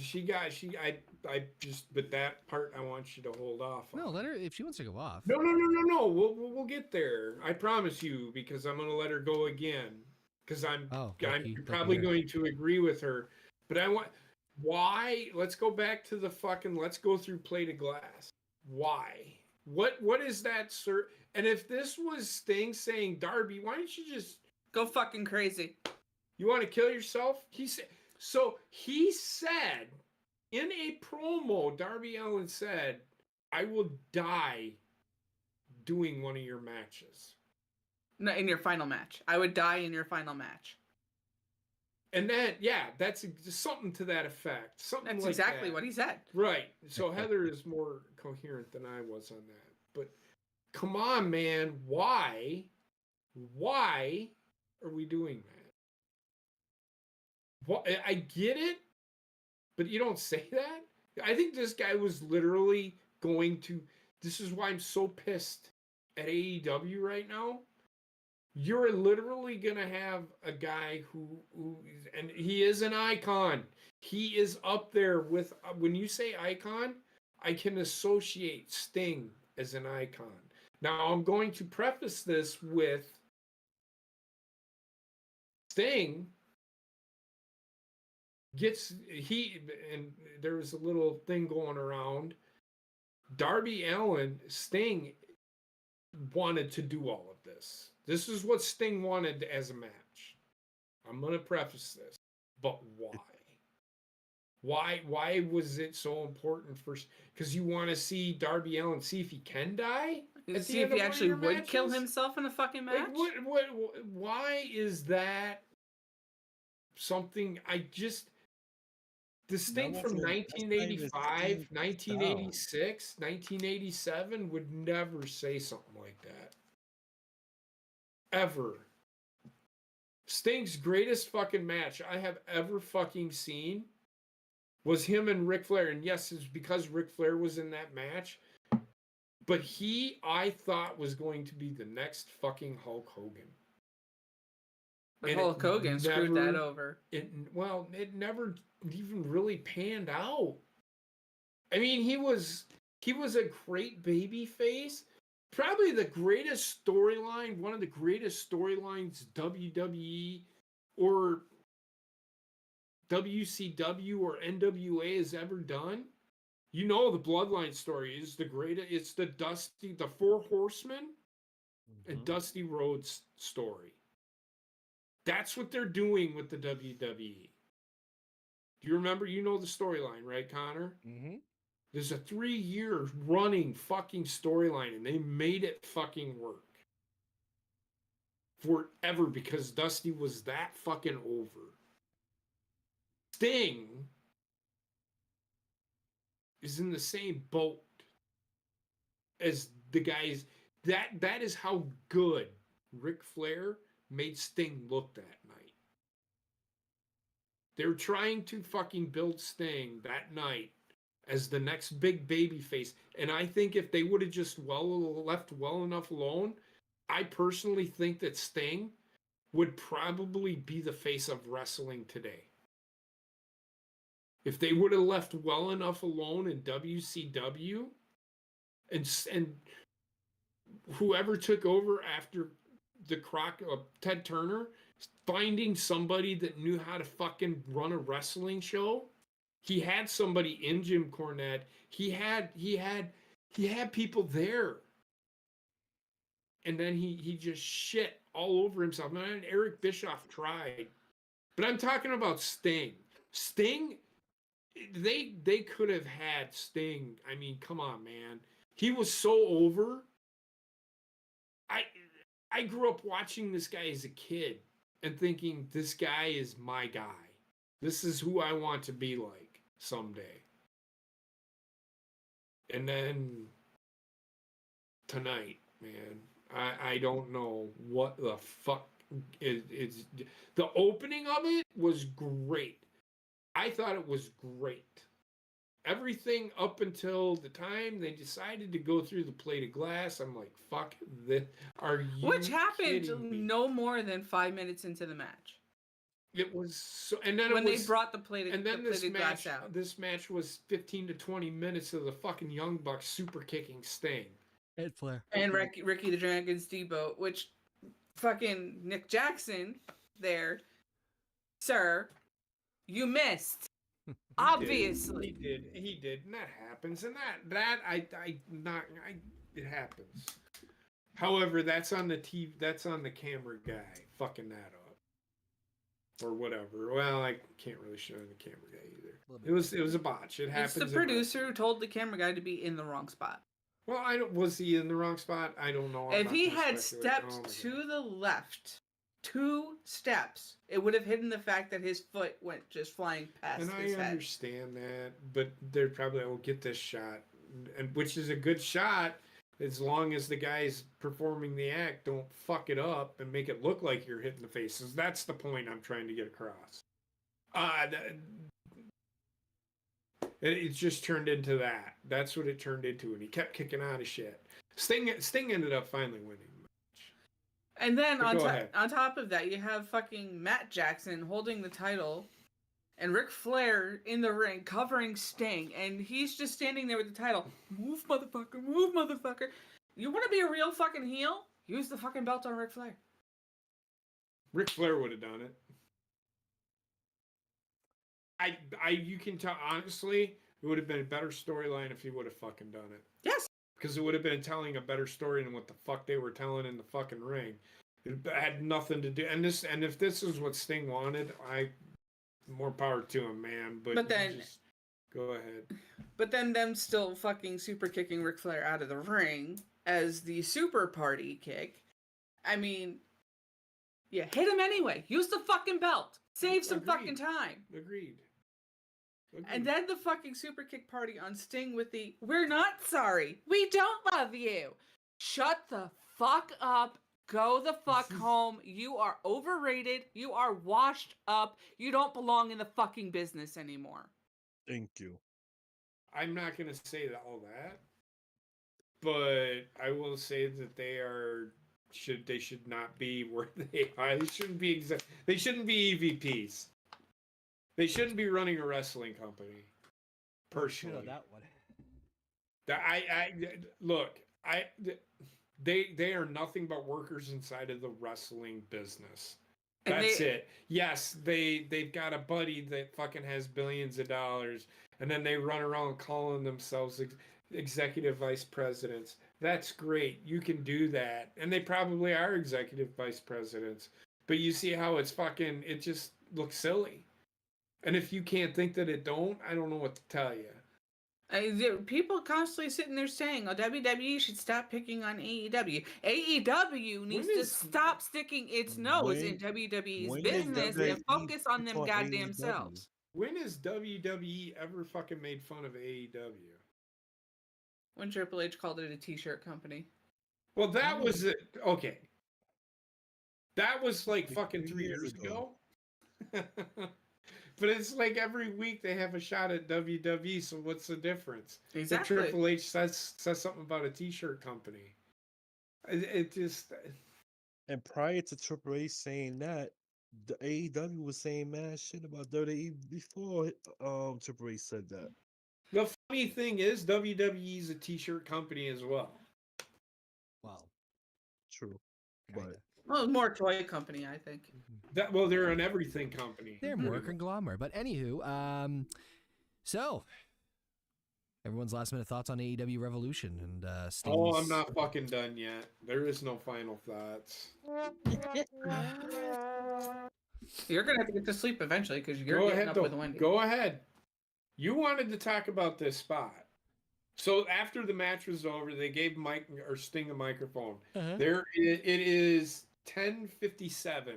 I just, but that part I want you to hold off on. No, let her if she wants to go off. No. We'll get there. I promise you, because I'm gonna let her go again. Because I'm lucky probably her. going to agree with her. But why? Let's go back to the fucking. Let's go through plate of glass. Why? What is that, sir? And if this was Sting saying, Darby, why don't you just Go fucking crazy. you want to kill yourself? He said. So he said in a promo, Darby Allin said, "I will die doing one of your matches." No, in your final match. I would die in your final match. And then, yeah, that's something to that effect. Something That's like exactly that. what he said. Right. So Heather is more coherent than I was on that. But come on, man. Why are we doing that? Well, I get it, but you don't say that. I think this guy was literally going to. This is why I'm so pissed at AEW right now. You're literally gonna have a guy who and he is an icon. He is up there with. When you say icon, I can associate Sting as an icon. Now I'm going to preface this with Sting and there was a little thing going around. Darby Allin, Sting wanted to do all of this. This is what Sting wanted as a match. I'm going to preface this, but why? Why was it so important for? Because you want to see Darby Allin see if he can die. See if he actually would kill himself in a fucking match. Like why is that something? This thing from 1985, 1986, 1987 would never say something like that. Ever. Sting's greatest fucking match I have ever fucking seen was him and Ric Flair. And yes, it's because Ric Flair was in that match. But I thought, was going to be the next fucking Hulk Hogan. But Hulk Hogan screwed that over. It never even really panned out. I mean, he was a great baby face. Probably the greatest storyline, one of the greatest storylines WWE or WCW or NWA has ever done. You know, the Bloodline story is the greatest. It's the Four Horsemen and Dusty Rhodes story. That's what they're doing with the WWE. Do you remember? You know the storyline, right, Connor? Mm-hmm. There's a 3-year running fucking storyline, and they made it fucking work forever because Dusty was that fucking over. Sting is in the same boat as the guys. That is how good Ric Flair made Sting look that night. They're trying to fucking build Sting that night as the next big baby face. And I think if they would have just left well enough alone, I personally think that Sting would probably be the face of wrestling today. If they would have left well enough alone in WCW and whoever took over after the Ted Turner, finding somebody that knew how to fucking run a wrestling show. He had somebody in Jim Cornette. He had people there. And then he just shit all over himself. Man, Eric Bischoff tried. But I'm talking about Sting. Sting, they could have had Sting. I mean, come on, man. He was so over. I grew up watching this guy as a kid and thinking, this guy is my guy. This is who I want to be like someday. And then tonight, man, I don't know what the fuck it's the opening of it was great. I thought it was great. everything up until the time they decided to go through the plate of glass. I'm like, fuck this. Are you Which happened kidding me? no more than 5 minutes into the match. It was so, and then When it was, they brought the plate and then the this plated match, glass out. this match was 15 to 20 minutes of the fucking Young Bucks super kicking Sting. Head flare. And Ricky the Dragon Steamboat, which fucking Nick Jackson there, sir, you missed. Obviously. He did, and that happens, and it happens. However, that's on the TV, that's on the camera guy fucking that up, or whatever. Well, I can't really show the camera guy either. It was a botch. It happens. It's the producer who told the camera guy to be in the wrong spot. Well, was he in the wrong spot? I don't know. If he had stepped to the left 2 steps, it would have hidden the fact that his foot went just flying past and his head. I understand that, but they're probably will get this shot, and which is a good shot as long as the guys performing the act don't fuck it up and make it look like you're hitting the faces. That's the point I'm trying to get across. It just turned into that. That's what it turned into, and he kept kicking out of shit. Sting ended up finally winning. And then on top of that, you have fucking Matt Jackson holding the title and Ric Flair in the ring covering Sting, and he's just standing there with the title. Move, motherfucker, move, motherfucker. You want to be a real fucking heel? Use the fucking belt on Ric Flair. Ric Flair would have done it. You can tell, honestly, it would have been a better storyline if he would have fucking done it. Yes. Because it would have been telling a better story than what the fuck they were telling in the fucking ring. It had nothing to do. And if this is what Sting wanted, more power to him, man. But then go ahead. But then them still fucking super kicking Ric Flair out of the ring as the super party kick. I mean, yeah, hit him anyway. Use the fucking belt. Save some fucking time. Agreed. And then the fucking super kick party on Sting with the, we're not sorry. We don't love you. Shut the fuck up. Go the fuck home. You are overrated. You are washed up. You don't belong in the fucking business anymore. Thank you. I'm not going to say all that, but I will say that they should not be where they are. They shouldn't be they shouldn't be EVPs. They shouldn't be running a wrestling company. Personally, that one. They are nothing but workers inside of the wrestling business. That's it. Yes, they've got a buddy that fucking has billions of dollars, and then they run around calling themselves executive vice presidents. That's great. You can do that, and they probably are executive vice presidents. But you see how it just looks silly. And if you can't think that it don't, I don't know what to tell you. People constantly sitting there saying, "Oh, WWE should stop picking on AEW. AEW needs to stop sticking its nose in WWE's business and focus on them goddamn selves." When has WWE ever fucking made fun of AEW? When Triple H called it a t-shirt company. Well, that was it. Okay. That was like fucking 3 years ago. But it's like every week they have a shot at WWE, so what's the difference? Exactly. If Triple H says something about a t-shirt company. It just... And prior to Triple H saying that, the AEW was saying mad shit about WWE before Triple H said that. The funny thing is, WWE is a t-shirt company as well. Wow. True. Kinda. But Well, more toy company, I think. They're an everything company. They're more conglomerate. But anywho, so everyone's last minute thoughts on AEW Revolution and Sting's... Oh, I'm not fucking done yet. There is no final thoughts. You're gonna have to get to sleep eventually because you're getting up with Wendy. Go ahead. You wanted to talk about this spot. So after the match was over, they gave Sting a microphone. Uh-huh. It is 10:57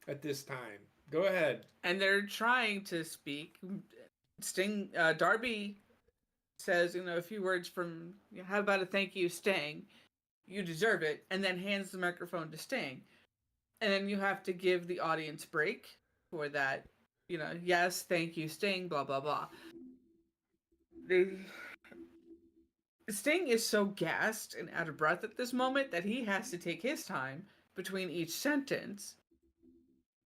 at this time. Go ahead. And they're trying to speak. Sting, Darby says, a few words from, how about a thank you, Sting? You deserve it. And then hands the microphone to Sting. And then you have to give the audience break for that, yes, thank you, Sting, blah, blah, blah. they Sting is so gassed and out of breath at this moment that he has to take his time between each sentence.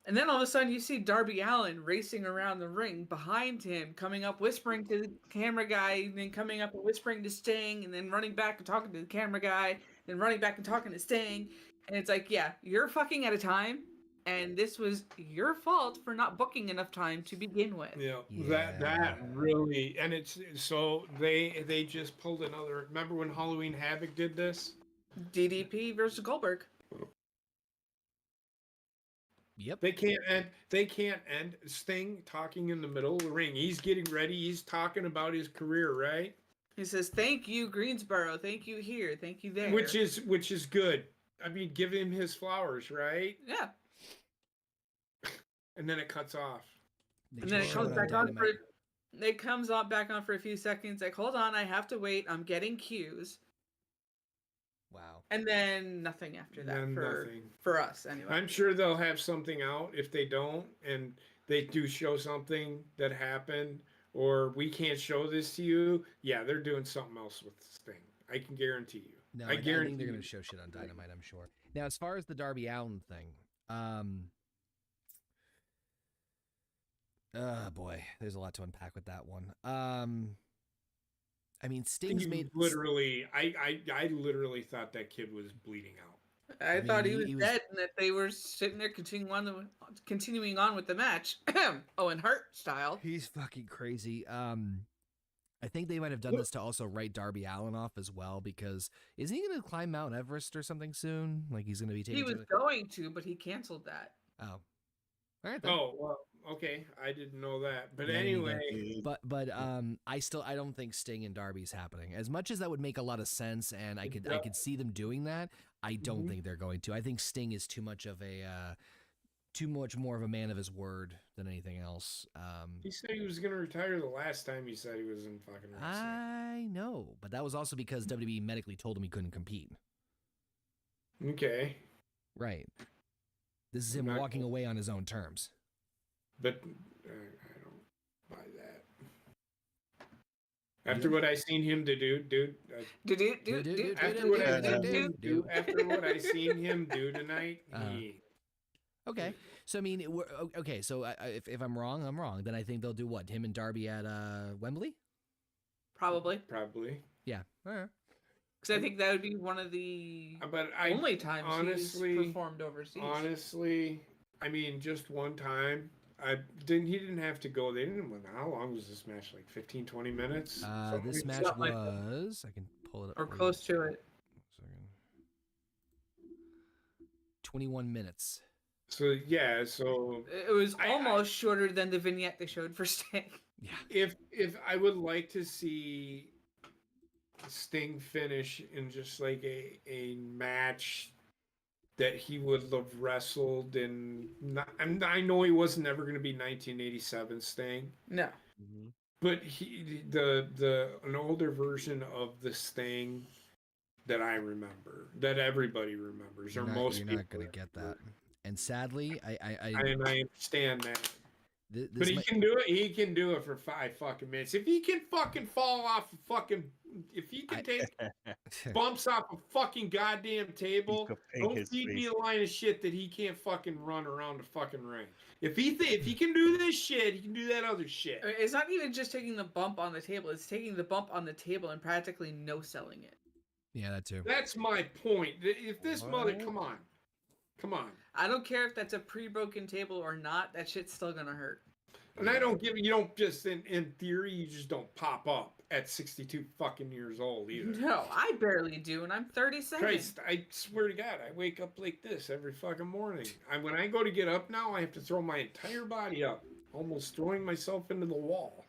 And then all of a sudden you see Darby Allin racing around the ring behind him, coming up whispering to the camera guy, and then coming up and whispering to Sting, and then running back and talking to the camera guy, then running back and talking to Sting. And it's like, yeah, you're fucking out of time, and this was your fault for not booking enough time to begin with. Yeah, Yeah. that really, and it's so they just pulled another. Remember when Halloween Havoc did this? DDP versus Goldberg. Yep. They can't end Sting talking in the middle of the ring. He's getting ready. He's talking about his career, right? He says, "Thank you, Greensboro. Thank you here. Thank you there." Which is good. I mean, give him his flowers, right? yeah. And then it cuts off. And then it comes back on for. It comes on back on for a few seconds. Like, hold on, I have to wait. I'm getting cues. Wow. And then nothing after that Then for nothing. for us anyway. I'm sure they'll have something out. If they don't, and they do show something that happened, or we can't show this to you, yeah, they're doing something else with this thing. I can guarantee you. No, I I guarantee think they're going you. to show shit on Dynamite, I'm sure. Now, as far as the Darby Allin thing, boy, there's a lot to unpack with that one. I mean, Sting's You made literally, I literally thought that kid was bleeding out. I thought mean, he was dead and that they were sitting there continuing on with the match. Owen Hart style. He's fucking crazy. I think they might have done this to also write Darby Allin off as well, because isn't he going to climb Mount Everest or something soon? Like he's going to be taking. He was going to, but he canceled that. Oh, all right. Then. Oh, well, okay. I didn't know that. But Yeah, anyway, but I don't think Sting and Darby's happening. As much as that would make a lot of sense, and I could see them doing that, I don't think they're going to. I think Sting is too much more of a man of his word than anything else. he said he was going to retire the last time he said he was in fucking wrestling. I know, but that was also because WWE medically told him he couldn't compete. Okay. Right. This is him Not- walking away on his own terms. But I don't buy that. After what I seen him to do, dude. After what I seen him do, after what I seen him do tonight, he. Okay, so I mean, okay. So if I'm wrong, I'm wrong. Then I think they'll do what? Him and Darby at Wembley? Probably. Yeah. All right. Because I think that would be one of the only times honestly, he's performed overseas. Honestly, I mean, just one time. He didn't have to go. They didn't. How long was this match? Like 15, 20 minutes? This match was. I can pull it up. Or close to it. 21 minutes. So yeah, so It was almost shorter than the vignette they showed for Sting. Yeah. If I would like to see Sting finish in just like a match that he would have wrestled in, I know he wasn't ever going to be 1987 Sting. No. But an older version of the Sting that I remember, that everybody remembers, You're most people not gonna get that. And sadly, I understand that. But he can do it. He can do it for 5 fucking minutes. If he can fucking fall off a fucking, if he can take bumps off a fucking goddamn table, don't feed me a line of shit that he can't fucking run around the fucking ring. If he can do this shit, he can do that other shit. It's not even just taking the bump on the table. It's taking the bump on the table and practically no-selling it. Yeah, that too. That's my point. If this mother, come on. I don't care if that's a pre-broken table or not. That shit's still gonna hurt. And I don't you don't just in theory, you just don't pop up at 62 fucking years old either. No, I barely do, and I'm 37. Christ, I swear to God, I wake up like this every fucking morning. When I go to get up now, I have to throw my entire body up, almost throwing myself into the wall.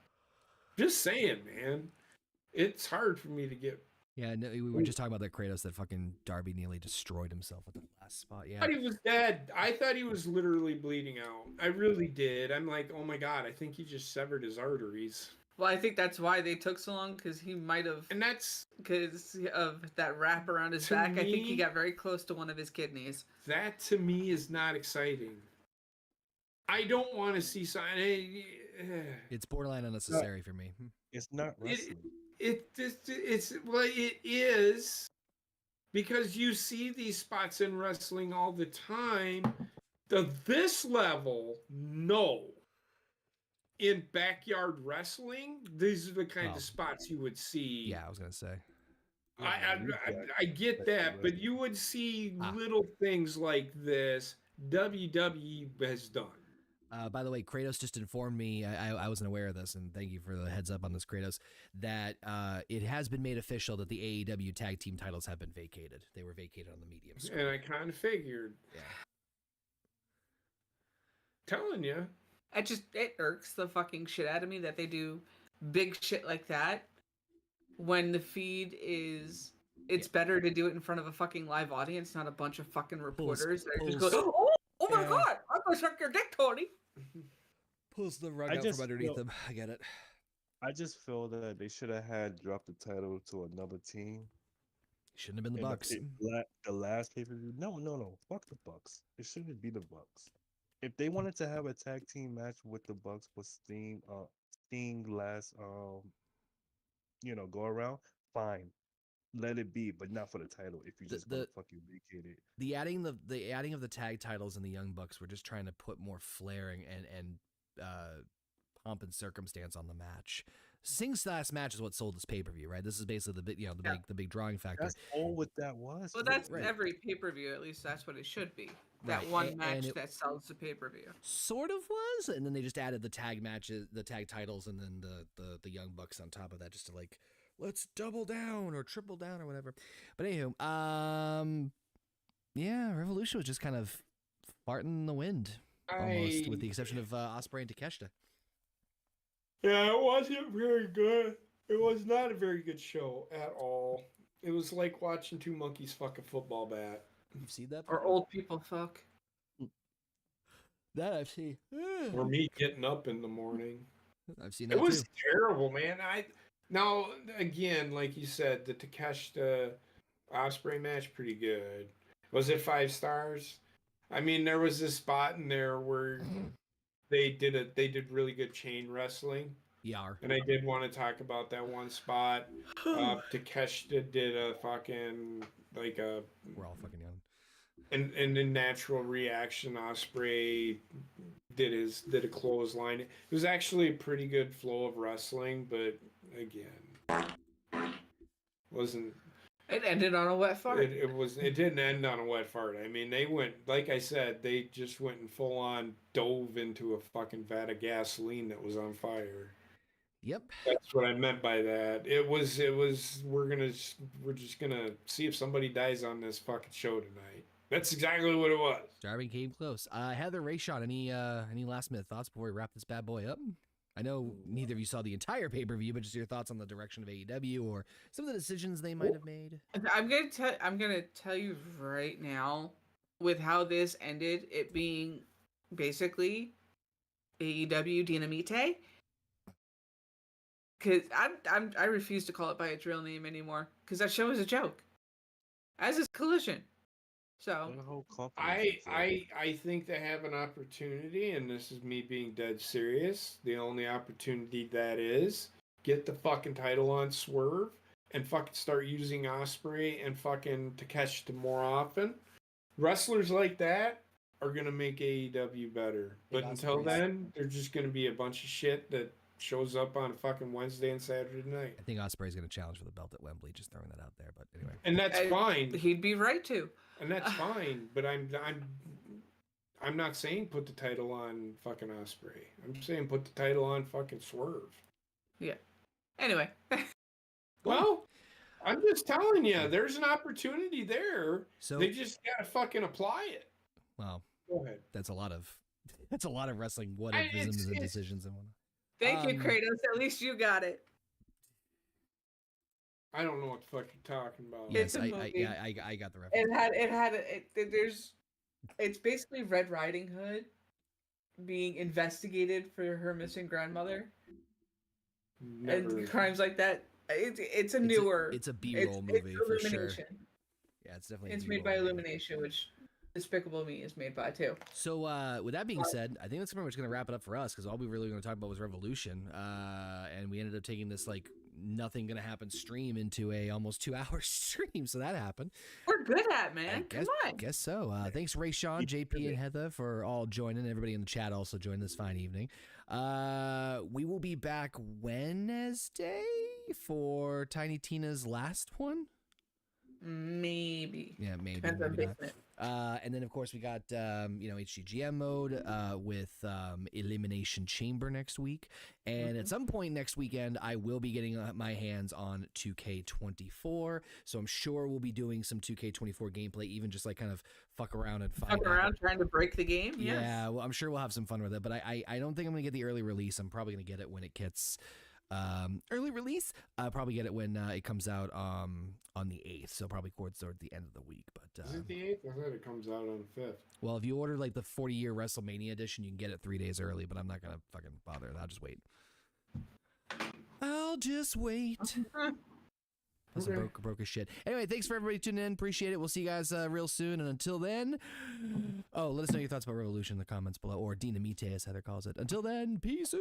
Just saying, man. It's hard for me to get. Yeah, no, we were just talking about that Kratos, that fucking Darby nearly destroyed himself at the last spot. Yeah. I thought he was dead. I thought he was literally bleeding out. I really did. I'm like, oh my God, I think he just severed his arteries. Well, I think that's why they took so long, because he might have. And that's because of that wrap around his back. I think he got very close to one of his kidneys. That to me is not exciting. I don't want to see something. It's borderline unnecessary for me. It's not wrestling. It is because you see these spots in wrestling all the time. This level, no. In backyard wrestling, these are the kind Oh. of spots you would see. Yeah, I was gonna say. I get that, but you would see little things like this WWE has done. By the way, Kratos just informed me, I wasn't aware of this, and thank you for the heads up on this, Kratos, that it has been made official that the AEW tag team titles have been vacated. They were vacated on the medium screen. And I kind of figured. Yeah. Telling you. It irks the fucking shit out of me that they do big shit like that when the feed is. It's better to do it in front of a fucking live audience, not a bunch of fucking reporters that just go, oh my god, I'm gonna suck your dick, Tony. Pulls the rug out from underneath them. I get it. I just feel that they should have had dropped the title to another team. Shouldn't have been the And Bucks. The last pay-per-view. No. Fuck the Bucks. It shouldn't be the Bucks. If they wanted to have a tag team match with the Bucks with Sting last go around, fine. Let it be, but not for the title. If you just gonna fucking vacate it. The adding of the tag titles and the Young Bucks were just trying to put more flaring and pomp and circumstance on the match. Sting's last match is what sold this pay-per-view, right? This is basically the big drawing factor. That's all what that was. Well, that's right. Every pay-per-view, at least that's what it should be. Right. That one match that sells the pay-per-view. Sort of was, and then they just added the tag matches, the tag titles, and then the Young Bucks on top of that, just to like, let's double down or triple down or whatever. But anywho, yeah, Revolution was just kind of farting in the wind, almost, with the exception of Ospreay and Takeshita. Yeah, it wasn't very good. It was not a very good show at all. It was like watching two monkeys fuck a football bat. You've seen that? Or old people fuck. That I've seen. Or me getting up in the morning. I've seen that It was too. terrible, man. Now, again, like you said, the Takeshita Ospreay match, pretty good. Was it 5 stars? I mean, there was this spot in there where they did really good chain wrestling. Yeah. And I did want to talk about that one spot. Takeshita did a fucking we're all fucking young. And in natural reaction, Ospreay did a clothesline. It was actually a pretty good flow of wrestling, but again, wasn't. It ended on a wet fart. It didn't end on a wet fart. I mean, they went, like I said, they just went and full on dove into a fucking vat of gasoline that was on fire. Yep. That's what I meant by that. It was we're just gonna see if somebody dies on this fucking show tonight. That's exactly what it was. Jarvin came close. Heather, Rayshon, any last minute thoughts before we wrap this bad boy up? I know neither of you saw the entire pay-per-view, but just your thoughts on the direction of AEW or some of the decisions they might have made. I'm gonna tell you right now, with how this ended, it being basically AEW Dynamite, because I refuse to call it by its real name anymore, because that show is a joke, as is Collision. So I think they have an opportunity, and this is me being dead serious. The only opportunity that is get the fucking title on Swerve and fucking start using Ospreay and fucking Takeshita more often. Wrestlers like that are gonna make AEW better. But until then, they're just gonna be a bunch of shit that shows up on fucking Wednesday and Saturday night. I think Ospreay's going to challenge for the belt at Wembley. Just throwing that out there, but anyway. And that's fine. He'd be right to. And that's fine. But I'm not saying put the title on fucking Ospreay. I'm saying put the title on fucking Swerve. Yeah. Anyway. Well, I'm just telling you, there's an opportunity there. So they just gotta fucking apply it. Wow. Go ahead. That's a lot of wrestling what-ifisms and decisions and whatnot. Thank you, Kratos. At least you got it. I don't know what the fuck you're talking about. Yes, It's a movie. I got the reference. It's basically Red Riding Hood being investigated for her missing grandmother. Never. And crimes like that. It's a newer. It's a B-roll movie for sure. Illumination. Yeah, it's definitely. It's made by Illumination, which Despicable Me is made by too. So with that being said, I think that's pretty much going to wrap it up for us because all we really going to talk about was Revolution, and we ended up taking this like nothing going to happen stream into a almost 2-hour stream. So that happened. We're good at, man. Come on. Guess so. Thanks, Ray, Sean, JP, and Heather for all joining. Everybody in the chat also joined this fine evening. We will be back Wednesday for Tiny Tina's last one. Maybe. Yeah, maybe. Depends on maybe not. basement. And then of course we got HGGM mode with Elimination Chamber next week, and at some point next weekend I will be getting my hands on 2K24. So I'm sure we'll be doing some 2K24 gameplay, even just like kind of fuck around and find out. Trying to break the game. Yes. Yeah, well, I'm sure we'll have some fun with it, but I don't think I'm gonna get the early release. I'm probably gonna get it when it gets. Early release. I'll probably get it when it comes out on the 8th, so probably towards the end of the week. But Is it the 8th? I thought it comes out on the 5th. well, if you order like the 40-year WrestleMania edition, you can get it 3 days early. But I'm not gonna fucking bother. I'll just wait. I'll just wait. That's Okay. broke as shit. Anyway, thanks for everybody tuning in. Appreciate it. We'll see you guys real soon. And until then, let us know your thoughts about Revolution in the comments below, or Dinamite as Heather calls it. Until then, peace out.